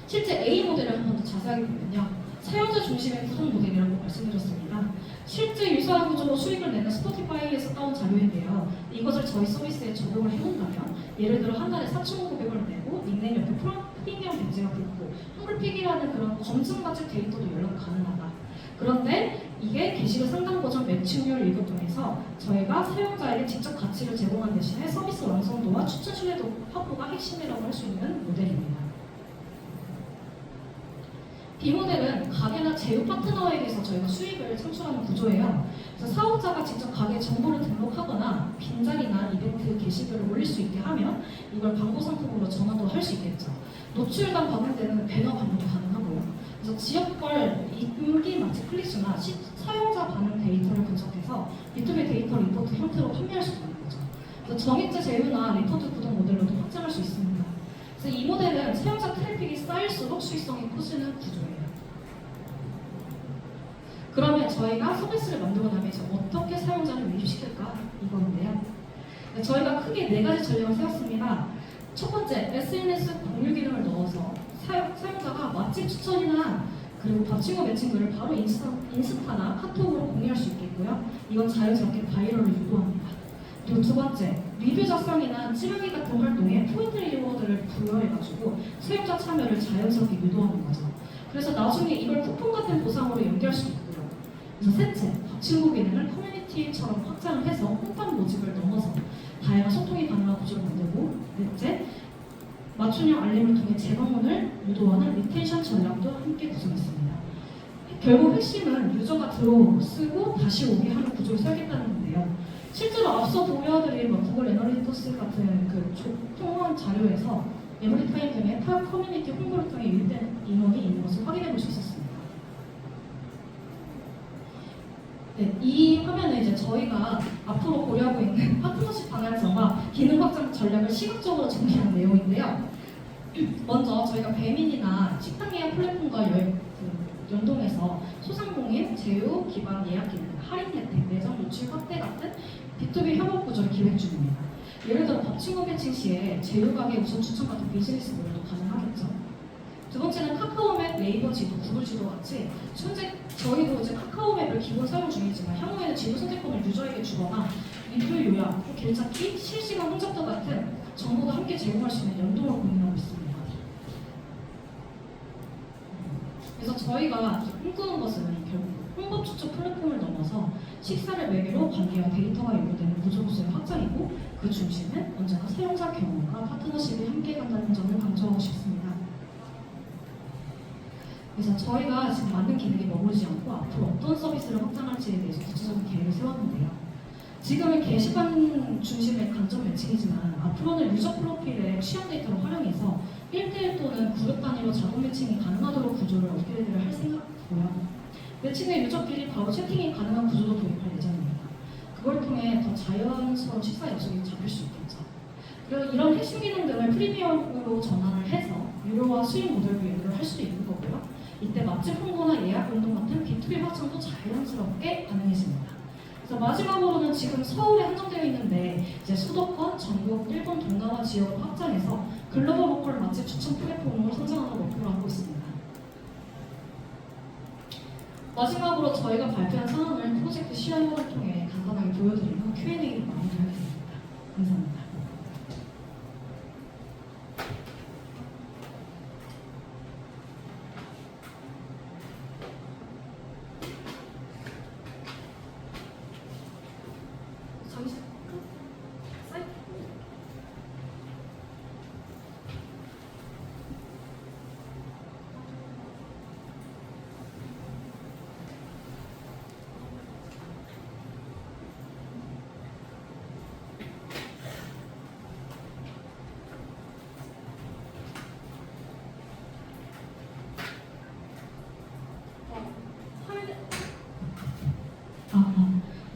실제 A 모델을 한 번 더 자세하게 보면요. 사용자 중심의 구성 모델이라고 말씀드렸습니다. 실제 유사한 구조로 수익을 내는 스포티파이에서 따온 자료인데요. 이것을 저희 서비스에 적용을 해본다면 예를 들어 한 달에 4,500원을 내고 닉네임 옆에 프리미엄 배지가 붙고 한글픽이라는 그런 검증 가치 데이터도 연락 가능하다. 그런데 이게 게시글 상담 버전 매칭률 이것 등에서 저희가 사용자에게 직접 가치를 제공한 대신에 서비스 완성도와 추천 신뢰도 확보가 핵심이라고 할 수 있는 모델입니다. B 모델은 가게나 제휴 파트너에게서 저희가 수익을 창출하는 구조예요. 그래서 사업자가 직접 가게 정보를 등록하거나 빈자리나 이벤트 게시글을 올릴 수 있게 하면 이걸 광고 상품으로 전환도 할 수 있겠죠. 노출당 반영되는 배너 반영도 가능하고요. 그래서 지역별 인기 마치 클릭수나 사용자 반응 데이터를 분석해서 B2B 데이터 리포트 형태로 판매할 수도 있는 거죠. 그래서 정액제 제휴나 리포트 구독 모델로도 확장할 수 있습니다. 그래서 이 모델은 사용자 트래픽이 쌓일수록 수익성이 커지는 구조예요. 그러면 저희가 서비스를 만들고 나면 이제 어떻게 사용자를 유입시킬까 이건데요. 저희가 크게 4가지 전략을 세웠습니다. 첫 번째, SNS 공유 기능을 넣어서 사용자가 맛집 추천이나 그리고 밥 친구 매칭글을 바로 인스타나 카톡으로 공유할 수 있겠고요. 이건 자연스럽게 바이럴을 유도합니다. 그리고 두 번째, 리뷰 작성이나 찌르기 같은 활동에 포인트 리워드를 부여해가지고 사용자 참여를 자연스럽게 유도하는 거죠. 그래서 나중에 이걸 쿠폰 같은 보상으로 연결할 수 있고요. 그래서 셋째, 밥 친구 기능을 커뮤니티처럼 확장을 해서 홈판 모집을 넘어서 다양한 소통이 가능한 구조를 만들고 넷째, 맞춤형 알림을 통해 재방문을 유도하는 리텐션 전략도 함께 구성했습니다. 결국 핵심은 유저가 들어오고 다시 오게 하는 구조를 설계했다는 건데요. 실제로 앞서 보여드린 구글 애널리티크스 같은 그 통원 자료에서 에브리타임 등의 타 커뮤니티 홍보를 통해 유입된 인원이 있는 것을 확인해 볼 수 있었습니다. 네, 이 화면은 이제 저희가 앞으로 고려하고 있는 파트너십 방향성과 기능 확장 전략을 시각적으로 정리한 내용인데요. 먼저 저희가 배민이나 식당 예약 플랫폼과 연동해서 소상공인, 제휴, 기반 예약 기능, 할인 혜택, 매장 노출 확대 같은 B2B 협업 구조를 기획 중입니다. 예를 들어 밥친구 배칭 시에 제휴 가게 우선 추천 같은 비즈니스 모델도 가능하겠죠. 두 번째는 카카오맵, 네이버 지도, 구글 지도 같이 현재 저희도 이제 카카오맵을 기본 사용 중이지만 향후에는 지도 선택권을 유저에게 주거나 리뷰 요약, 길찾기, 실시간 혼잡도 같은 정보도 함께 제공할 수 있는 연동을 고민하고 있습니다. 그래서 저희가 꿈꾸는 것은 결국 홍보 추적 플랫폼을 넘어서 식사를 매개로 관계와 데이터가 연결되는 구조 구조의 확장이고 그 중심은 언제나 사용자 경험과 파트너십이 함께 간다는 점을 강조하고 싶습니다. 그래서 저희가 지금 만든 기능이 머무르지 않고 앞으로 어떤 서비스를 확장할지에 대해서 구체적인 계획을 세웠는데요. 지금은 게시판 중심의 간접 매칭이지만 앞으로는 유저 프로필의 취향 데이터를 활용해서 1대1 또는 그룹 단위로 자동 매칭이 가능하도록 구조를 업그레이드를 할 생각이고요. 매칭 후 유저끼리 바로 채팅이 가능한 구조도 도입할 예정입니다. 그걸 통해 더 자연스러운 식사 약속이 잡힐 수 있겠죠. 그리고 이런 핵심 기능들을 프리미엄으로 전환을 해서 유료와 수익 모델로 연결을 할 수도 있는 거고요. 이때 맛집 홍보나 예약 운동 같은 B2B 확장도 자연스럽게 가능해집니다. 그래서 마지막으로는 지금 서울에 한정되어 있는데 이제 수도권, 전국, 일본 동남아 지역으로 확장해서 글로벌 로컬 맛집 추천 플랫폼으로 성장하는 목표로 하고 있습니다. 마지막으로 저희가 발표한 상황을 프로젝트 시연을 통해 간단하게 보여드리며 Q&A로 마무리하겠습니다. 감사합니다. 잠시 사이트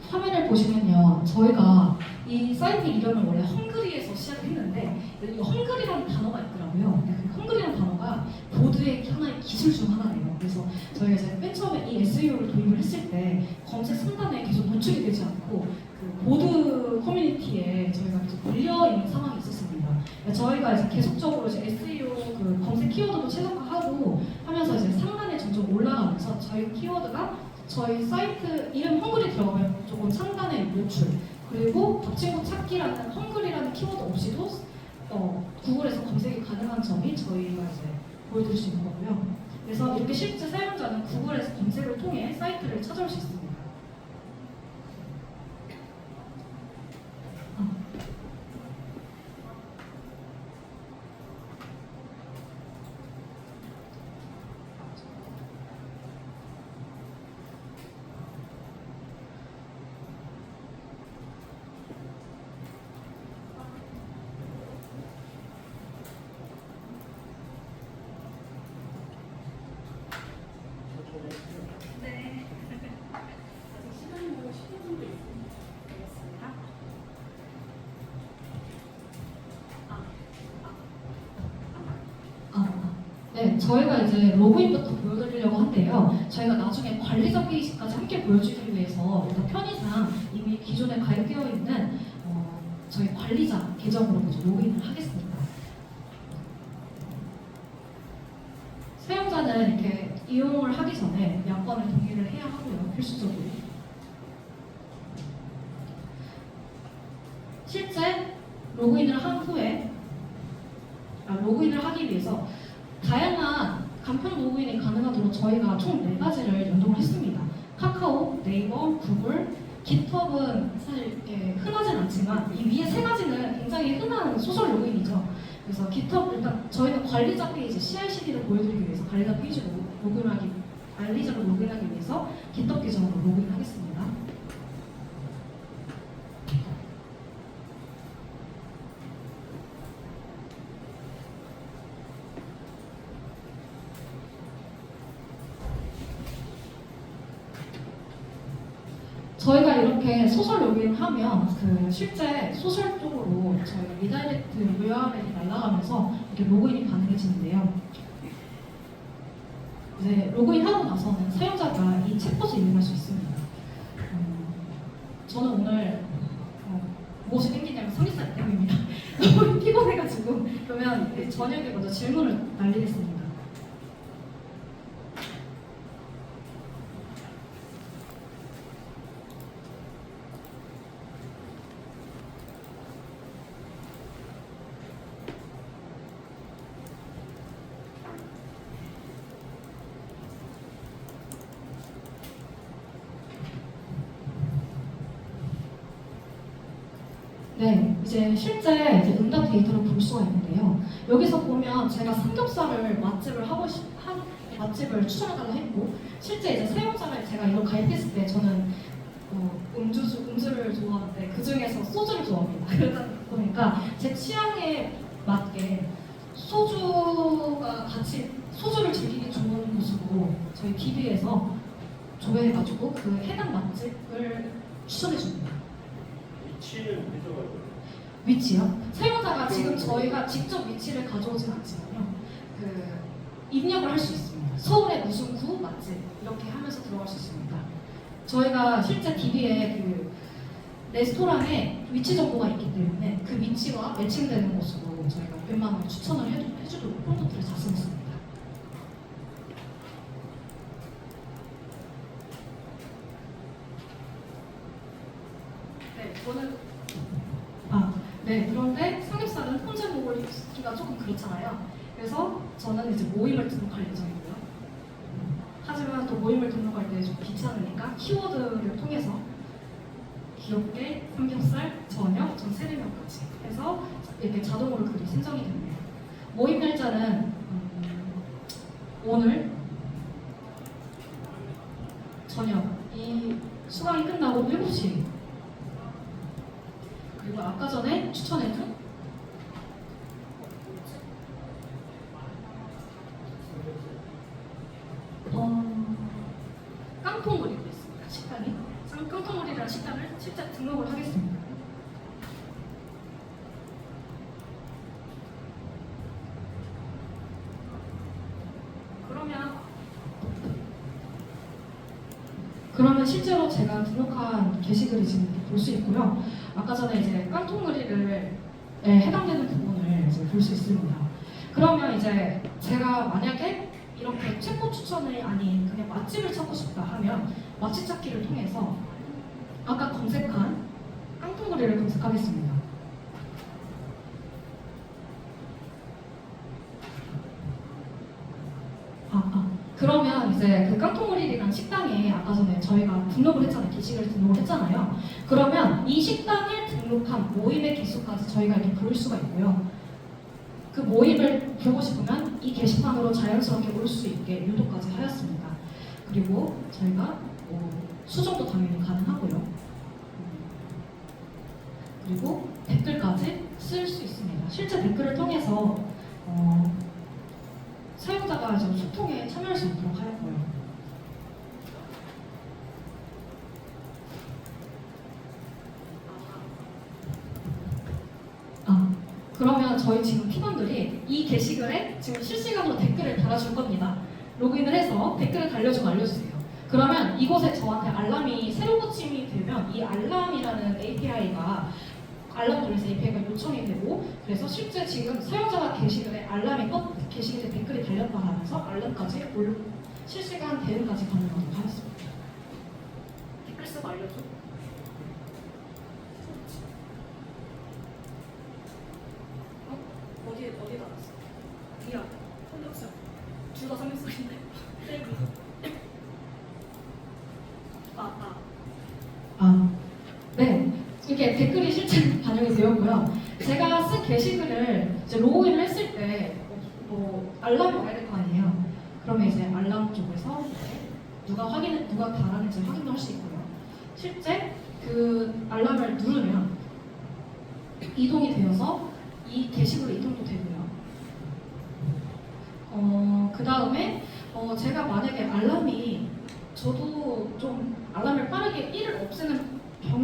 화면을 보시면요, 저희가 이 사이트 이름을 원래 헝그리에서 시작을 했는데 이 헝그리라는 단어가 있더라고요. 근데 그 헝그리라는 단어가 보드의 하나의 기술 중 하나예요. 그래서 저희가 이제 맨 처음에 이 SEO를 도입을 했을 때 검색 상단에 계속 노출이 되지 않고 그 보드 커뮤니티에 저희가 이제 걸려 있는 상황이 있었습니다. 저희가 이제 계속적으로 이제 SEO 그 검색 키워드도 최적화하고 하면서 이제 상단에 점점 올라가면서 저희 키워드가 저희 사이트 이름 헝그리 들어가면 조금 상단에 노출, 그리고 밥친구 찾기라는 헝그리라는 키워드 없이도 구글에서 검색이 가능한 점이 저희가 이제 보여드릴 수 있는 거고요. 그래서 이렇게 실제 사용자는 구글에서 검색을 통해 사이트를 찾아올 수 있습니다. 네. 아직 시간이 뭐 10분 정도 있습니다. 네, 저희가 이제 로그인부터 보여드리려고 한데요. 저희가 나중에 관리자 페이지까지 함께 보여주기 위해서 일단 편의상 이미 기존에 가입되어 있는 저희 관리자 계정으로 먼저 로그인을 하겠습니다. 사용자는 이렇게 이용을 하기 전에 약관을 동의를 해야 하고요. 필수적으로. 실제 로그인을 한 후에 로그인을 하기 위해서 다양한 간편 로그인이 가능하도록 저희가 총 4가지를 연동을 했습니다. 카카오, 네이버, 구글, 깃허브는 사실 이렇게 흔하진 않지만 이 위에 3가지는 굉장히 흔한 소셜 로그인이죠. 그래서 깃허브 일단 저희는 관리자 페이지 CI/CD를 보여드리기 위해서 관리자 페이지로 관리자로 로그인하기 위해서 깃허브 계정으로 로그인하겠습니다. 저희가 이렇게 소셜 로그인을 하면 그 실제 소셜 쪽으로 저희가 리다이렉트 URL이 날아가면서 이렇게 로그인이 가능해지는데요. 이제 로그인하고 나서는 사용자가 이 챗봇을 이용할 수 있습니다. 저는 오늘 무엇이 땡기냐면 삼겹살 때문입니다. 너무 피곤해가지고 그러면 저녁에 먼저 질문을 날리겠습니다. 네, 이제 실제 이제 응답 데이터를 볼 수가 있는데요. 여기서 보면 제가 삼겹살을 맛집을 추천해달라 했고, 실제 이제 사용자를 제가 이걸 가입했을 때 저는 음주를 좋아하는데 그 중에서 소주를 좋아합니다. 그러다 보니까 제 취향에 맞게 소주를 즐기기 좋은 곳으로 저희 DB에서 조회해가지고 그 해당 맛집을 추천해줍니다. 위치는 해줘가지고 위치요? 사용자가 지금 저희가 직접 위치를 가져오진 않지만요. 그 입력을 할 수 있습니다. 서울의 무슨 구 맛집 이렇게 하면서 들어갈 수 있습니다. 저희가 실제 DB에 그 레스토랑에 위치 정보가 있기 때문에 그 위치와 매칭되는 곳으로 저희가 웬만하면 추천을 해주도록 프롬프트를 작성했습니다. 네, 네, 그런데 삼겹살은 혼자 먹기가 조금 그렇잖아요. 그래서 저는 이제 모임을 등록할 예정이고요. 하지만 또 모임을 등록할 때 좀 귀찮으니까 키워드를 통해서 귀엽게 삼겹살, 저녁, 전 세대명까지 해서 이렇게 자동으로 글이 생성이 됩니다. 모임 날짜는 오늘 저녁 이 수강이 끝나고 7시 그리고 아까 전에 추천해준 깡통거리도 있습니다. 식당이 깡통거리라는 식당을 실제 등록을 하겠습니다. 그러면 실제로 제가 등록한 게시글이 지금 볼 수 있고요. 아까 전에 이제 깡통거리를 해당되는 부분을 이제 볼 수 있습니다. 그러면 이제 제가 만약에 이렇게 챗봇 추천이 아닌 그냥 맛집을 찾고 싶다 하면 맛집 찾기를 통해서 아까 검색한 깡통거리를 검색하겠습니다. 그러면 이제 그 깡통거리라는 식당에 아까 전에 저희가 등록을 했잖아요. 게시글을 등록을 했잖아요. 그러면 이 식당을 등록한 모임의 개수까지 저희가 이렇게 볼 수가 있고요. 그 모임을 보고 싶으면 이 게시판으로 자연스럽게 올 수 있게 유도까지 하였습니다. 그리고 저희가 수정도 당연히 가능하고요. 그리고 댓글까지 쓸 수 있습니다. 실제 댓글을 통해서 사용자가 좀 소통에 참여할 수 있도록 하였고요. 그러면 저희 지금 팀원들이 이 게시글에 지금 실시간으로 댓글을 달아줄 겁니다. 로그인을 해서 댓글을 달려주고 알려주세요. 그러면 이곳에 저한테 알람이 새로 고침이 되면 이 알람이라는 API가 알람 돌려서 API가 요청이 되고 그래서 실제 지금 사용자가 게시글에 알람이 게시글에 댓글이 달렸다 하면서 알람까지 실시간 대응까지 가능하도록 하였습니다. 댓글 쓰고 알려줘. 어디에 달았어? 미안. 삼겹살. 둘 다 삼겹살인데. 네. 이렇게 댓글이 실제 반영이 되었고요. 제가 쓴 게시글을 이제 로그인을 했을 때 알람이 와야 될 거 아니에요. 그러면 이제 알람 쪽에서 누가 달았는지 확인도 할 수 있고요. 실제 그 알람을 누르면 이동이 되어서 이 게시글로 이동도 되고요. 그 다음에 제가 만약에 저도 좀 알람을 빠르게 1을 없애는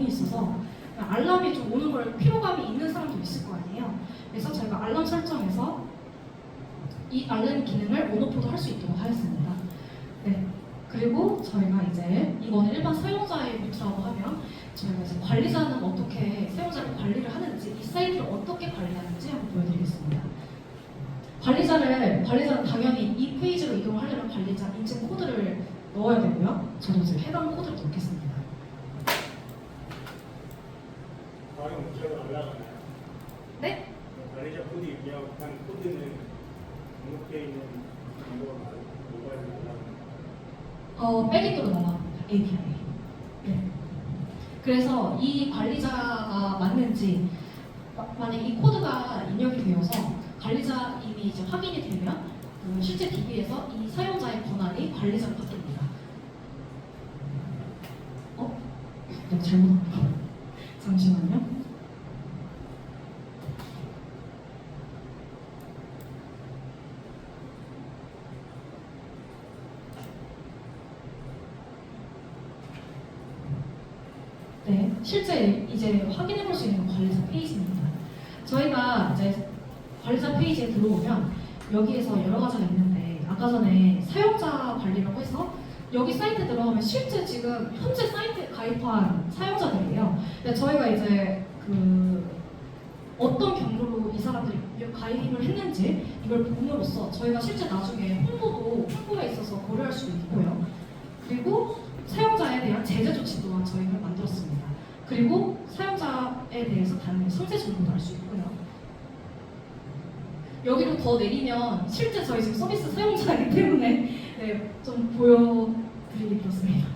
돈이 있어서 알람이 좀 오는 걸 피로감이 있는 사람도 있을 거 아니에요. 그래서 저희가 알람 설정에서 이 알람 기능을 온오프도 할 수 있도록 하였습니다. 네. 그리고 저희가 이제 이거는 일반 사용자의 루트라고 하면 저희가 이제 관리자는 어떻게 사용자를 관리를 하는지 이 사이트를 어떻게 관리하는지 한번 보여드리겠습니다. 관리자는 당연히 이 페이지로 이동하려면 관리자 인증 코드를 넣어야 되고요. 저도 이제 해당 코드를 넣겠습니다. 바로 문자로 올라가나요? 네? 관리자 코드 입력한 코드는 등록되어 있는 정보가 모바일로 올라가나요? 백엔드로 넘어갑니다. API. 네. 그래서 이 관리자가 맞는지 만약 이 코드가 입력이 되어서 관리자 이미 이제 확인이 되면 그 실제 DB에서 이 사용자의 권한이 관리자로 바뀝니다. 내가 잘못한 거. 잠시만요. 네, 실제 이제 확인해 볼 수 있는 관리자 페이지입니다. 저희가 이제 관리자 페이지에 들어오면 여기에서 여러 가지가 있는데 아까 전에 사용자 관리라고 해서 여기 사이트 들어가면 실제 지금 현재 사이트에 가입한 사용자들이에요. 근데 저희가 이제 그 어떤 경로로 이 사람들이 가입을 했는지 이걸 봄으로써 저희가 실제 나중에 홍보에 있어서 고려할 수도 있고요. 그리고 사용자에 대한 제재 조치 또한 저희가 만들었습니다. 그리고 사용자에 대해서 다른 상세 정보도 알 수 있고요. 여기로 더 내리면 실제 저희 지금 서비스 사용자이기 때문에 네, 좀 보여드리기 그렇습니다.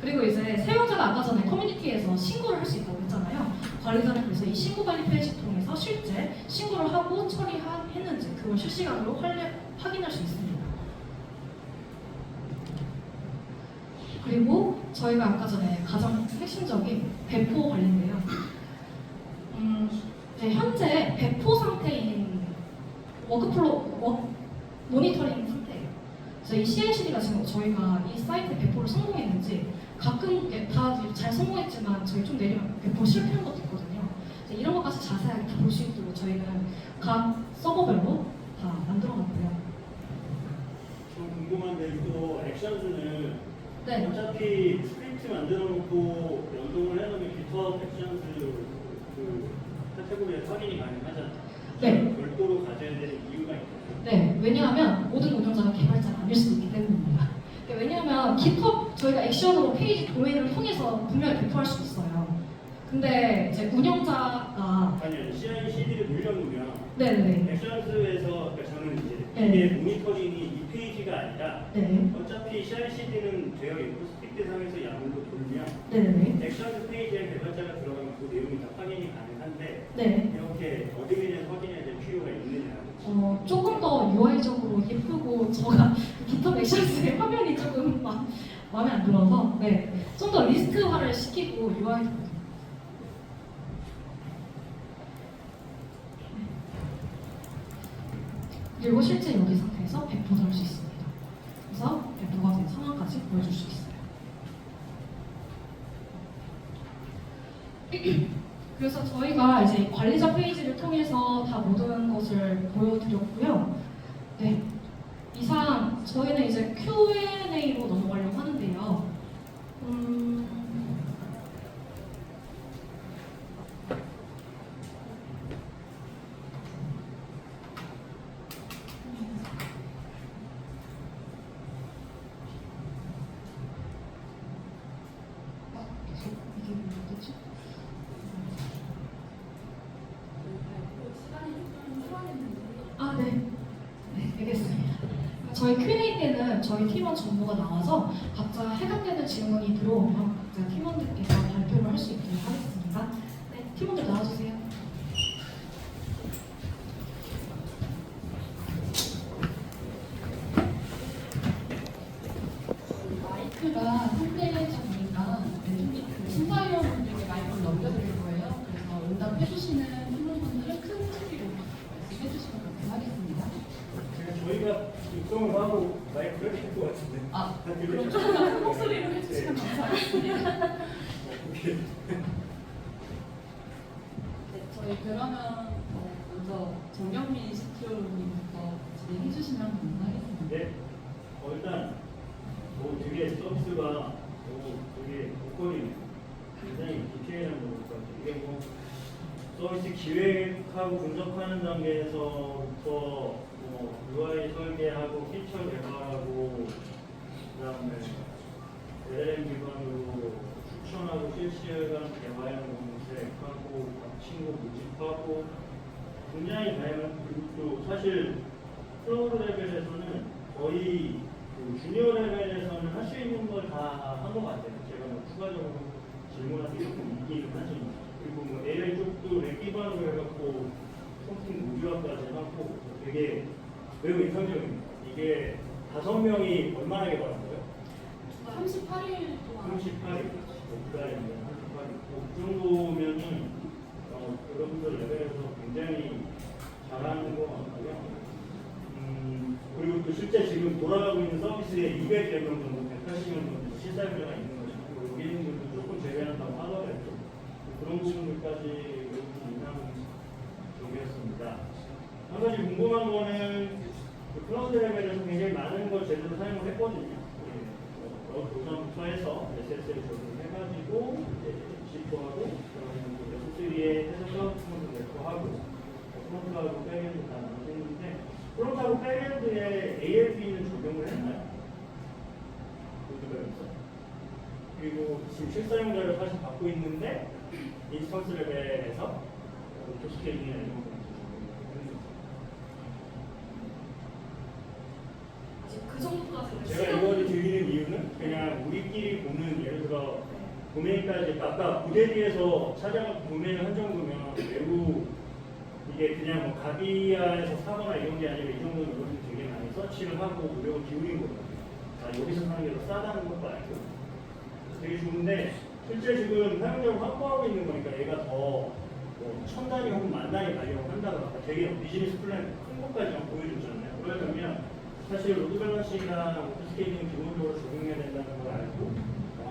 그리고 이제 사용자가 아까 전에 커뮤니티에서 신고를 할 수 있다고 했잖아요. 관리자는 그래서 이 신고 관리 페이지 통해서 실제 신고를 하고 처리했는지 그걸 실시간으로 확인할 수 있습니다. 그리고 저희가 아까 전에 가장 핵심적인 배포 관리인데요. 이제 현재 배포 상태인 모니터링 상태예요. 그래서 이 CI/CD가 지금 저희가 이 사이트 배포를 성공했는지 가끔 다 잘 성공했지만 저희 좀 내리면 배포 실패한 것도 있거든요. 이런 것까지 자세하게 다 볼 수 있도록 저희는 각 서버별로 다 만들어놨고요. 좀 궁금한데 이거 액션즈는 네. 어차피 스크립트 만들어 놓고 연동을 해놓으면 GitHub 액션즈 그 카테고리에서 확인이 가능하잖아요. 네. 별도로 가져야 되는 이유가 있나요? 네, 왜냐하면 모든 운영자가 개발자가 아닐 수도 있기 때문입니다. 왜냐하면 GitHub 저희가 액션으로 페이지 도메인을 통해서 분명히 배포할 수 있어요. 근데 이제 운영자가 아니요, CI/CD를 돌려놓으면 네네네. 액션즈에서 그러니까 저는 이제 네. 이게 모니터링이 이 페이지가 아니라 네. 어차피 CI/CD는 되어 있고 스크립트 상에서 야물로 돌면 네네네. 액션즈 페이지에 개발자가 들어가면 그 내용이 다 확인이 가능한데 네. 이렇게 어디에서 확인해야 될 필요가 있느냐. 조금 더 UI적으로 예쁘고 제가 GitHub 액션즈의 화면이 조금 마음에 안 들어서 좀 더 리스트화를 시키고 UI 그리고 실제 여기 상태에서 배포도 할 수 있습니다. 그래서 배포가 된 상황까지 보여줄 수 있어요. 그래서 저희가 이제 관리자 페이지를 통해서 다 모든 것을 보여드렸고요. 네, 이상 저희는 이제 Q&A로 넘어가려고 하는데요. 이게 뭐지? 네. 네, 알겠습니다. 저희 Q&A 때는 저희 팀원 정보가 나와서 각자 해당되는 질문이 들어오면 각자 팀원들께서 발표를 할 수 있도록 하겠습니다. 네, 팀원들 나와주세요. 마이크가 상대적이니까 심사위원분들께 마이크를 넘겨드릴 거예요. 그래서 응답해주시는 팀원분들은 큰 소리로 말씀해주시면 그렇게 하겠습니다. 저희가 육성을 하고 마이크를 할 것 같은데. 그럼 조금 더 큰 목소리로 해주시면 네. 감사하겠습니다. 어떻게 네, 저희 그러면 먼저 정경민 CTO님부터 진행해 주시면 감사하겠습니다. 네. 일단 되게 서비스가 되게 목걸이 굉장히 디테일한 것 같아요. 이게 뭐 서비스 기획하고 분석하는 단계에서부터 UI 설계하고 피처 개발하고 그다음에 LLM 기반으로 추천하고 실시간 개발 검색하고 친구 모집하고 굉장히 다양한 그리고 또 사실 플로우 레벨에서는 거의 그 주니어 레벨에서는 할 수 있는 걸 다 한 것 같아요. 제가 뭐 추가적으로 질문하기 조금 있기는 하지만 그리고 뭐 AI 쪽도 랩 기반으로 해갖고 컴퓨팅 모듈화까지 하고 되게 매우 인상적입니다. 이게 5명이 얼마나 개발한 거예요? 38일 동안 38일, 목달입니다. 38일. 그 정도면은 여러분들 레벨에서 굉장히 잘하는 것 같고요. 그리고 또 실제 지금 돌아가고 있는 서비스에 200여 명 정도, 180명 정도 실사용자가 있는 거죠. 여기 있는 분들 조금 제외한다고 하더라도 그런 부분들까지 인상적이었습니다. 한 가지 궁금한 거는 클라우드 레벨에서 굉장히 많은 걸 제대로 사용을 했거든요. 도전부터 해서 SSL 적용해가지고 지표하고 S3에 해서 프론트 넷워하고 프론트하고 백엔드 다 나눠지는데 프론트하고 백엔드에 ALP는 적용을 했나요? 로드밸런서 그리고 지금 실사용자를 사실 받고 있는데 인스턴스 레벨에서 오토스케일링이나 이런 거 그 정도까지는 제가 이거를 드리는 이유는 그냥 우리끼리 보는 예를 들어 도메인까지 아까 부대리에서 찾아가 도메인을 한 정도면 매우 이게 그냥 뭐 가비아에서 사거나 이런 게 아니라 이 정도는 여러분이 되게 많이 서치를 하고 노력을 기울인 거거든요. 여기서 사는 게 더 싸다는 것도 알고 되게 좋은데 실제 지금 사용자를 확보하고 있는 거니까 얘가 더뭐 1000단위 혹은 10,000단위 가려고 한다거나 되게 비즈니스 플랜 큰 것까지만 보여줬잖아요. 그러면 사실 로드 밸런싱이나 오토스케일링 기본적으로 적용해야 된다는 걸 알고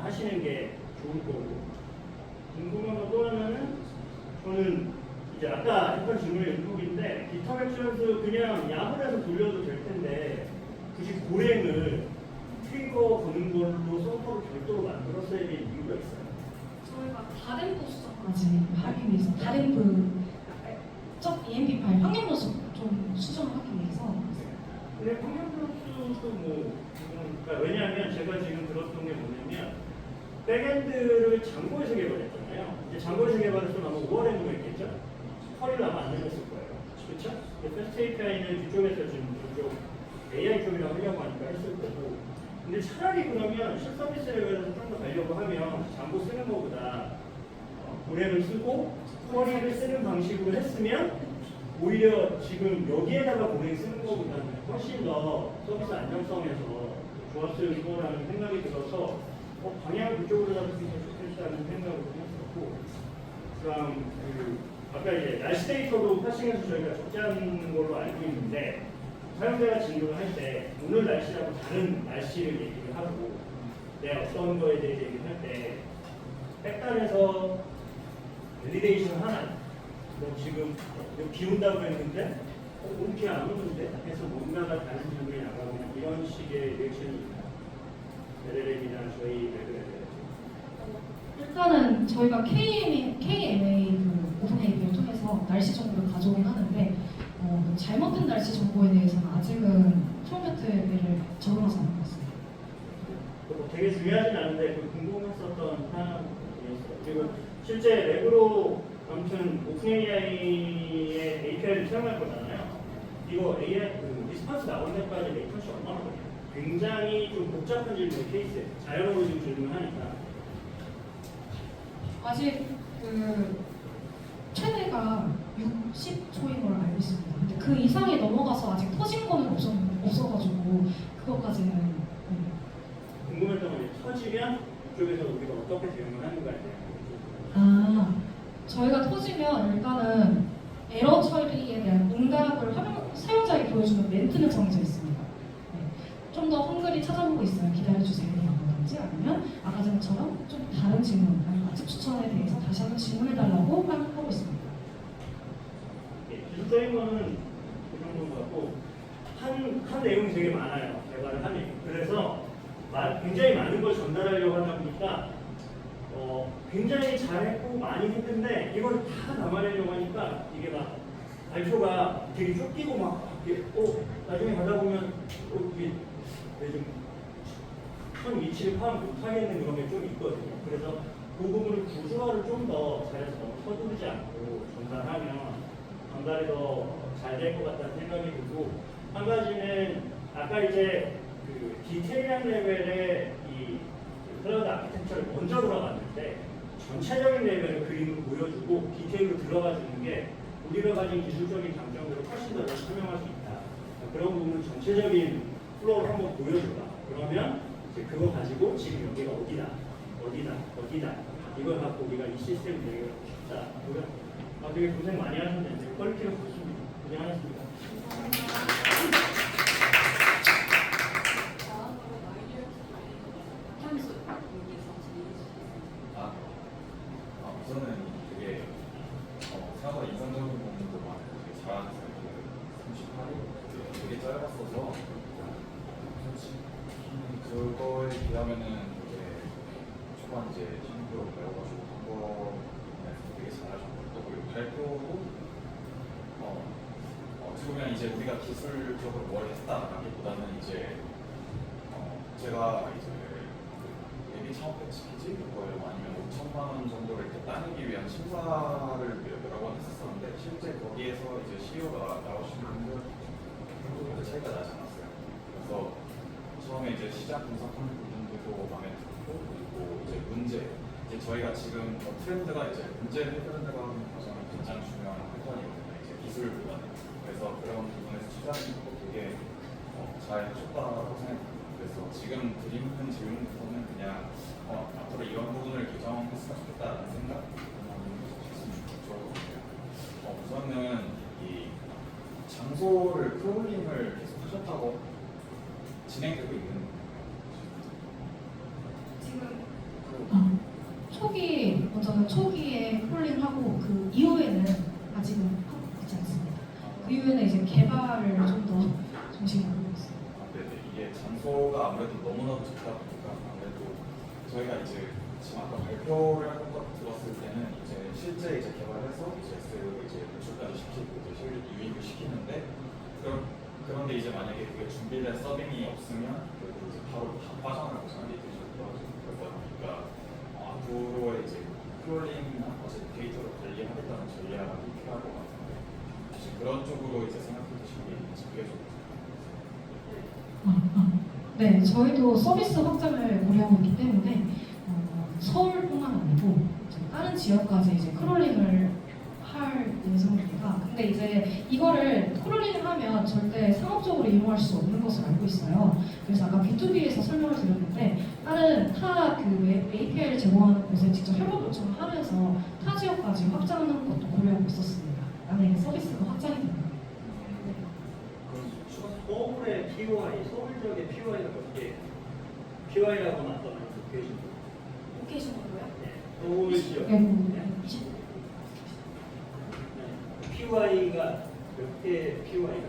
하시는 게 좋을 거고 궁금한 거 또 하나는 저는 이제 아까 했던 질문의 일부인데 깃허브 액션스 그냥 야분해서 돌려도 될 텐데 굳이 고랭을 트리거 거는 걸로 서버를 별도로 만들었어야 될 이유가 있어요. 저희가 다른 부수정까지 하기 위해서 다른 EMP 파일 확률로 좀 수정을 하기 위해서 근데 평균표수도 그러니까 왜냐하면 제가 지금 들었던 게 뭐냐면 백엔드를 장고에서 개발했잖아요. 이제 장고에서 개발했으면 아마 ORM으로 했겠죠? 허리를 아마 안 내렸을 거예요. 그렇죠? 패스트 API는 뒤쪽에서 지금 이쪽 AI 쪽이라고 하려고 하니까 했을 거고 근데 차라리 그러면 실서비스 레벨에서 좀 더 가려고 하면 장고 쓰는 것보다 고랭을 쓰고 허리를 쓰는 방식으로 했으면 오히려 지금 여기에다가 고랭 쓰는 것보다는 훨씬 더 서비스 안정성에서 좋았을 거라는 생각이 들어서 방향을 그쪽으로 잡으면 좋겠다는 생각을 했었고 그다음 아까 이제 날씨 데이터도 파싱해서 저희가 적재하는 걸로 알고 있는데 사용자가 진료를 할 때 오늘 날씨하고 다른 날씨를 얘기를 하고 내가 어떤 거에 대해 얘기를 할 때 백단에서 밸리데이션 하나 지금 비 온다고 했는데 비 안 오는데 해서 뭔가가 다른 질문이 나가고 이런 식의 리액션이 있나요? LLM이나 저희 레벨에 일단은 저희가 KMA 오픈 API를 통해서 날씨 정보를 가져오긴 하는데 잘못된 날씨 정보에 대해서는 아직은 프롬프트를 적용하지 않은 것 같습니다. 되게 중요하진 않은데 궁금했었던 사항이었어요. 그리고 실제 랩으로 아무튼 오픈AI의 API를 사용할 거잖아요. 이거 AI 리스폰스 나올 때까지 레이턴시 얼마나 걸려요? 굉장히 좀 복잡한 질문의 케이스예요. 자연어로 지금 질문하니까. 아직 최대가 60초인 걸로 알고 있습니다. 근데 그 이상이 넘어가서 아직 터진 거는 없어가지고 그것까지는 궁금했던 건 터지면 이쪽에서 우리가 어떻게 대응을 하는가에 대한 저희가 터지면 일단은 에러 처리에 대한 응답을 사용자에게 보여주는 멘트는 정해져 있습니다. 좀 더 헝그리 찾아보고 있어요. 기다려주세요. 라든지 아니면 아까 전처럼 좀 다른 질문을 할 것 맛집 추천에 대해서 다시 한번 질문해달라고 하고 있습니다. 기술적인 거는 그 정도인 것 같고 한 내용이 되게 많아요. 개발을 하니. 그래서 굉장히 많은 걸 전달하려고 하다 보니까 굉장히 잘했고 많이 했는데 이걸 다 담아내려고 하니까 이게 막 발표가 되게 쫓기고 막 이게 나중에 가다 보면 이게 좀 현 위치를 파악 못하겠는 그런 게 좀 있거든요. 그래서 그 부분을 구조화를 좀 더 잘해서 너무 서두르지 않고 전달이 더 잘 될 것 같다는 생각이 들고, 한 가지는 아까 이제 그 디테일한 레벨의 이 클라우드 아키텍처를 먼저 들어갔는데 전체적인 레벨의 그림을 보여주고 디테일로 들어가 주는 게 우리가 가진 기술적인 장점들을 훨씬 더 설명할 수 있다. 그런 부분은 전체적인 플로우를 한번 보여줘라. 그러면 이제 그거 가지고 지금 여기가 어디다 이걸 갖고 우리가 이 시스템을 되게 쉽다. 되게 고생 많이 하셨는데 퀄리티가 좋습니다. 고생하셨습니다. 다음으로 마이리얼티 향수 분께서 진행해 주시겠습니다. 우선은 되게 생각보다 인상적인 부분도 많고 되게 잘하는 사람이 38일 되게 짧았어서 그거에 비하면은 되게 초반 이제 힘들어 배워가지고 한 번에서 되게 잘하셨고 또 그리고 발표도 어떻게 보면 이제 우리가 기술적으로 뭘 했다라기보다는 이제 제가 이제 예비 창업 패키지 그거예요. 아니면 5천만 원 정도를 이렇게 따내기 위한 심사를 여러 번 했었는데 실제 거기에서 이제 CEO가 나오시는 분들 그 차이가 나지 않았어요. 그래서 처음에 이제 시장 분석하는 부분들도 마음에 들고, 그리고 이제 문제, 이제 저희가 지금 트렌드가 이제 문제 해결하는 과정이 가장 중요한 패턴이거든요. 이제 기술보다는. 그래서 그런 부분에서 시장이 되게 잘 하셨다고 생각합니다. 그래서 지금 드리는 질문부터는 그냥 앞으로 이런 부분을 개정했으면 좋겠다는 생각 했으면 좋겠어요. 우선은 이 장소를 크롤링을 계속 하셨다고 진행되고 있는 지금 초기에 크롤링하고 그 이후에는 아직은 하고 있지 않습니다. 그 이후에는 이제 개발을 좀 더 중심으로 하고 있습니다. 네네. 이게 장소가 아무래도 너무나도 좋다 보니까 아무래도 저희가 이제 지금 아까 발표를 한 것 들었을 때는 이제 실제 이제 개발해서 이제 노출까지 시키고 이제 유입을 시키는데 그런데 이제 만약에 그게 준비된 서빙이 없으면 그래도 이제 바로 다 빠져나가고 사람들이 그러니까 앞으로의 이제 크롤링이나 어쨌든 데이터를 관리하겠다는 전략이 필요할 것 같은데 그런 쪽으로 이제 생각해 주시는 게 있는지 그게 좀 네, 저희도 서비스 확장을 고려하고 있기 때문에 서울뿐만 아니고 다른 지역까지 이제 크롤링을 할 예정입니다. 근데 이제 이거를 크롤링을 하면 절대 상업적으로 이용할 수 없는 것을 알고 있어요. 그래서 아까 B2B에서 설명을 드렸는데 다른 타 API를 제공하는 곳에 직접 협업 요청을 하면서 타 지역까지 확장하는 것도 고려하고 있었습니다. 만약에 서비스가 확장이 됩니다. 서울의 POI, 서울 지역의 POI가 몇 개예요? POI라고 하면 아까 말한 로케이션. 로케이션으로요? 서울 지역. 네. POI가 몇 개 POI가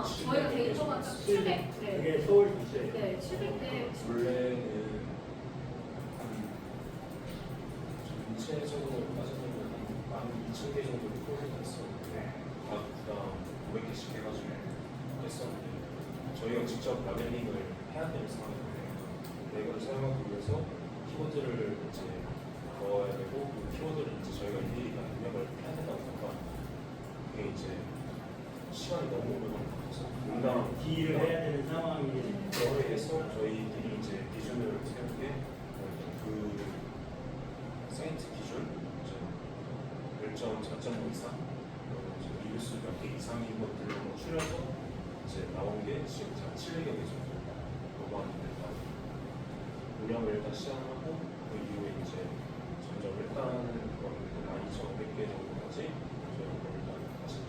저희가 데이터가 700, 네. 그게 서울 전체. 네, 700대 원래는 전체적으로 따져보면 한 2,000개 정도 프로젝트가 있었는데 각 구당 500개씩 해가지고 했었는데 저희가 직접 라벨링을 해야 되는 상황인데 이걸 사용하기 위해서 키워드를 이제 넣어야 되고 그 키워드를 이제 저희가 일일이 다 입력을 해야 된다 보니까 그게 이제 시간이 너무 오래 걸려서 공당 딜을 해야 되는 상황이 그거에 해서 저희들이 이제 기준을 세운 게그 사이트 기준 이제 1.4.5 이상 리뷰수 몇 개 이상인 것들을 추려서 이제 나온 게 지금 한 700여 개 정도 넘어왔는데 운영을 일단 시작하고 그 이후에 이제 점점 일단은 12,500개 정도까지 저희가 일단 다시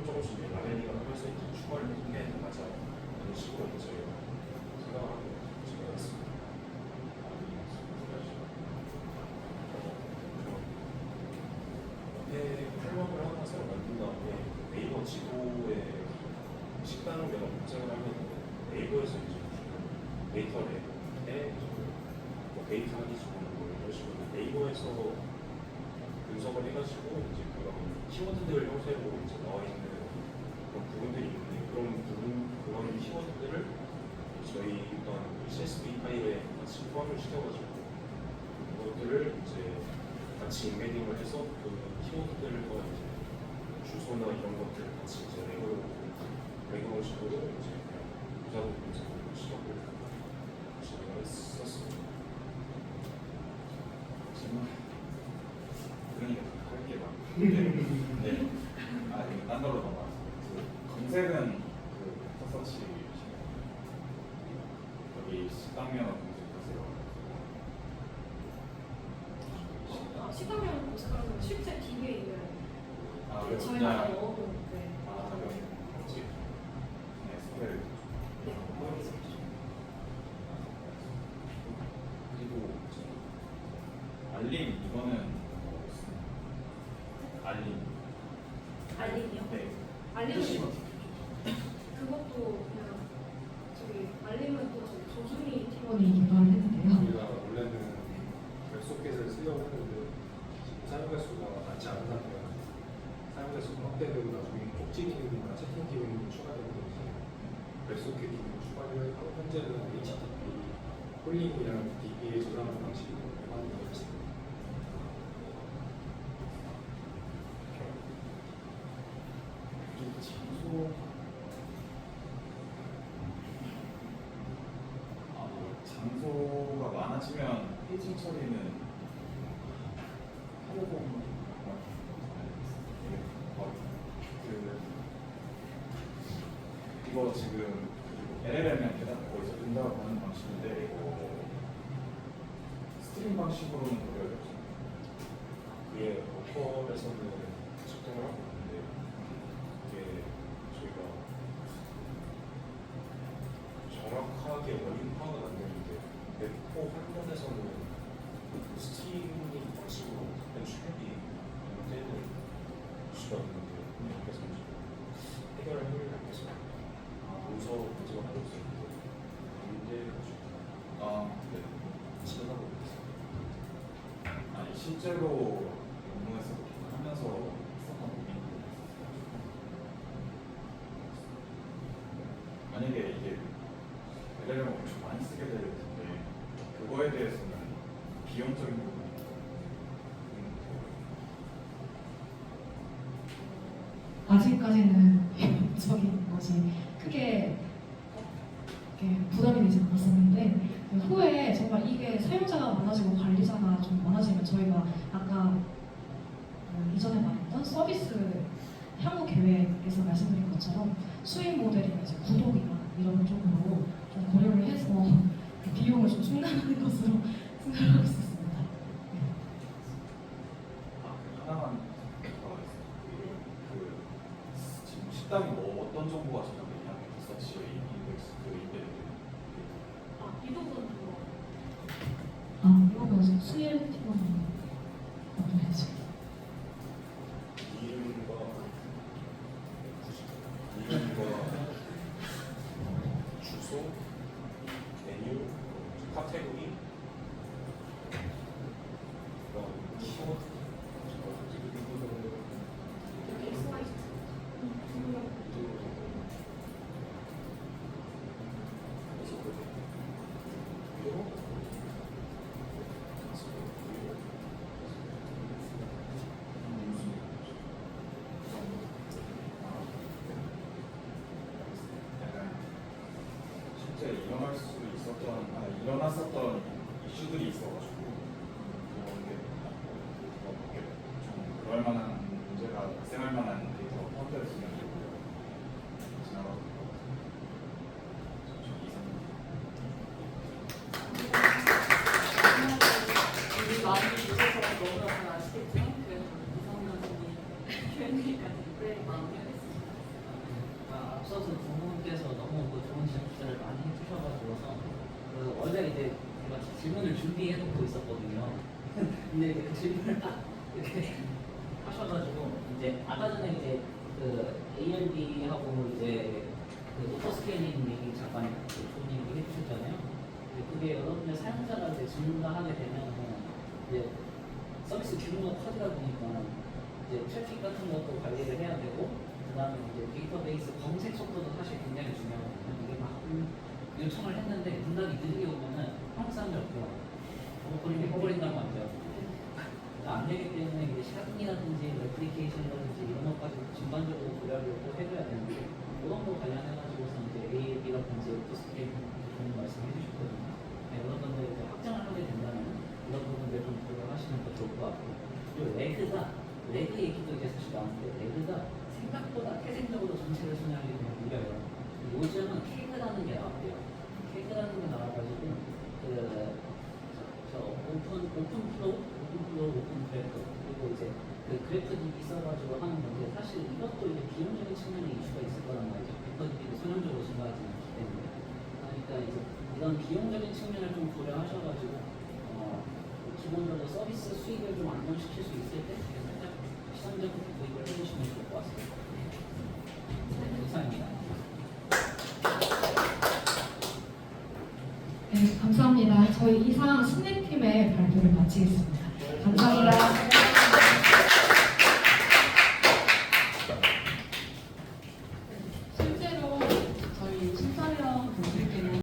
조금씩 라벨링을 하면서 이제 추가를 해 나가자 이런 식으로 이제 생각하고 진행했습니다. 지도에 식당 내가 검색을 하면 네이버에서 이제 데이터에 뭐 데이터 하기 좋은 뭐 이런 식으로 네이버에서 분석을 해가지고 이제 그런 키워드들 형태로 이제 나와 있는 그런 부분들이 있는데 그런 키워드들을 저희 어떤 CSV 파일에 같이 포함을 시켜가지고 그것들을 이제 같이 인베딩을 해서 그 키워드들과 이제 주소나 이런 것들 같이 이제 레고식으로 이제 유사도 분석을 시작을 진행을 했었습니다. 정말 그러니까 할게 많은데 네. 아 이거 딴 걸로 넘어갔어. 그 검색은 그 서치 여기 식당면 검색하세요. 식당면 검색하는 실제 DB에 있는 아 그 그리고 저희가 그냥 넣어놓은 네. 아 여기 뭐지? 네 스펠 네. 그리고 알림 이거는 알림 알림이요? 네 알림은 그것도 그냥 저기 알림은 또 저기 조준이 팀원이 개발을 했는데요. 우리가 원래는 웹소켓을 쓰려고 했는데 지금 사용자 수가 많지 않은 상태라 사용자 수가 확대되고 나중에 쪽지 기능이나 채팅 기능이 추가되고 이제 웹소켓 기능이 추가되고 현재는 HTTP 폴링이랑 DB에 저장하는 방식으로 만들고 있습니다. 그리고 장소 장소가 많아지면 페이지 처리는 하려고 이거 지금 LLM이랑 대답하고 이제 응답을 받는 방식인데 이거 스트림 방식으로는 그려야 되죠. 그게 어퍼에서는 측정을 하고 있는데 이게 저희가 정확하게 원인 파악은 안 되는데 웹포 한면에서는 스트리밍 방식으로 답변 출력이 안 되는 수가 있는데 그래서 이제 해결할 힘을 갖겠어 문서 분석을 하고 있었는데 문제가지고 아, 네. 진행하고 있습니다. 아니 실제로 업무에서 하면서 썼던 고민. 만약에 이게 LLM을 엄청 많이 쓰게 될 텐데 그거에 대해서는 비용적인 부분이 아직까지는 비용적인 것이 크게 이렇게 부담이 되지 않았었는데 후에 정말 이게 사용자가 많아지고 관리자가 좀 많아지면 저희가 아까 이전에 말했던 서비스 향후 계획에서 말씀드린 것처럼 수익 모델이나 이제 구독이나 이런 쪽으로 좀 고려를 해서 그 비용을 좀 충당하는 것으로 생각하고 있었습니다. 하나만 더 있어요. 그 지금 식당이 뭐 어떤 정보가 저장되냐 서치 인덱스 그 인덱스 이 부분도 이거 보세요. 수일 팀원님 어떠세요? 이름과 주소, 메뉴, 카테고리, 그런 키워드, XYZ 실제 일어날 수 있었던 일어났었던 이슈들이 있어가지고 그런 게좀 그럴 만한 문제가 발생할 만한 데이터가 포함되어 있으면 지나가고 좀 이상합니다. 우리 많이 보셔서 너무나 잘 아시겠지만 그래서 이성현 선생님 Q&A까지 마무리하겠습니다. 앞서서 두 분께서 너무 좋은 질문들을 많이 해주셔가지고서 그래서 원래 이제 제가 질문을 준비해놓고 있었거든요. 근데 이제 그 질문을 딱 이렇게 하셔가지고 이제 아까 전에 이제 그 ARD하고 이제 그 오토 스캐닝 얘기 잠깐 좋은 얘기 해주셨잖아요. 근데 그게 여러분들 사용자가 이제 증가하게 되면 이제 서비스 규모가 커지다 보니까 이제 트래픽 같은 것도 관리를 해야 되고, 그다음에 이제 데이터베이스 검색 속도도 사실 굉장히 중요하거든요. 이게 막 요청을 했는데 문답이 느리게 오면은 한국 사람들 없고요. 그렇게 해버린다고 하죠. 안 되기 때문에 이제 샤딩이라든지 레플리케이션이라든지 이런 것까지 전반적으로 고려를 또 해줘야 되는데, 그런 거 관련해가지고서 이제 AAB라든지 오토스케일 좋은 말씀 해주셨거든요. 네, 여러분들 이제 확장을 하게 된다면 이런 부분들 좀 고려하시면 더 좋을 것 같고, 그리고 레그 얘기도 이제 사실 나오는데, 레그가 생각보다 태생적으로 전체를 순회하기 되게 느려요. 요즘은 케이크라는 게 나왔대요. 케이크라는 게 나와가지고 오픈 그래프, 그리고 이제 그 그래프들이 있어가지고 하는 건데, 사실 이것도 이제 비용적인 측면의 이슈가 있을 거란 말이죠. 벡터들이 선형적으로 증가하지 않기 때문에. 그러니까 이제 이런 비용적인 측면을 좀 고려하셔가지고 기본적으로 서비스 수익을 좀 안정시킬 수 있을 때 살짝 시장적으로 구입을 해주시면 좋을 것 같습니다. 이상입니다. 네, 감사합니다. 저희 이상 스낵팀의 발표를 마치겠습니다. 감사합니다.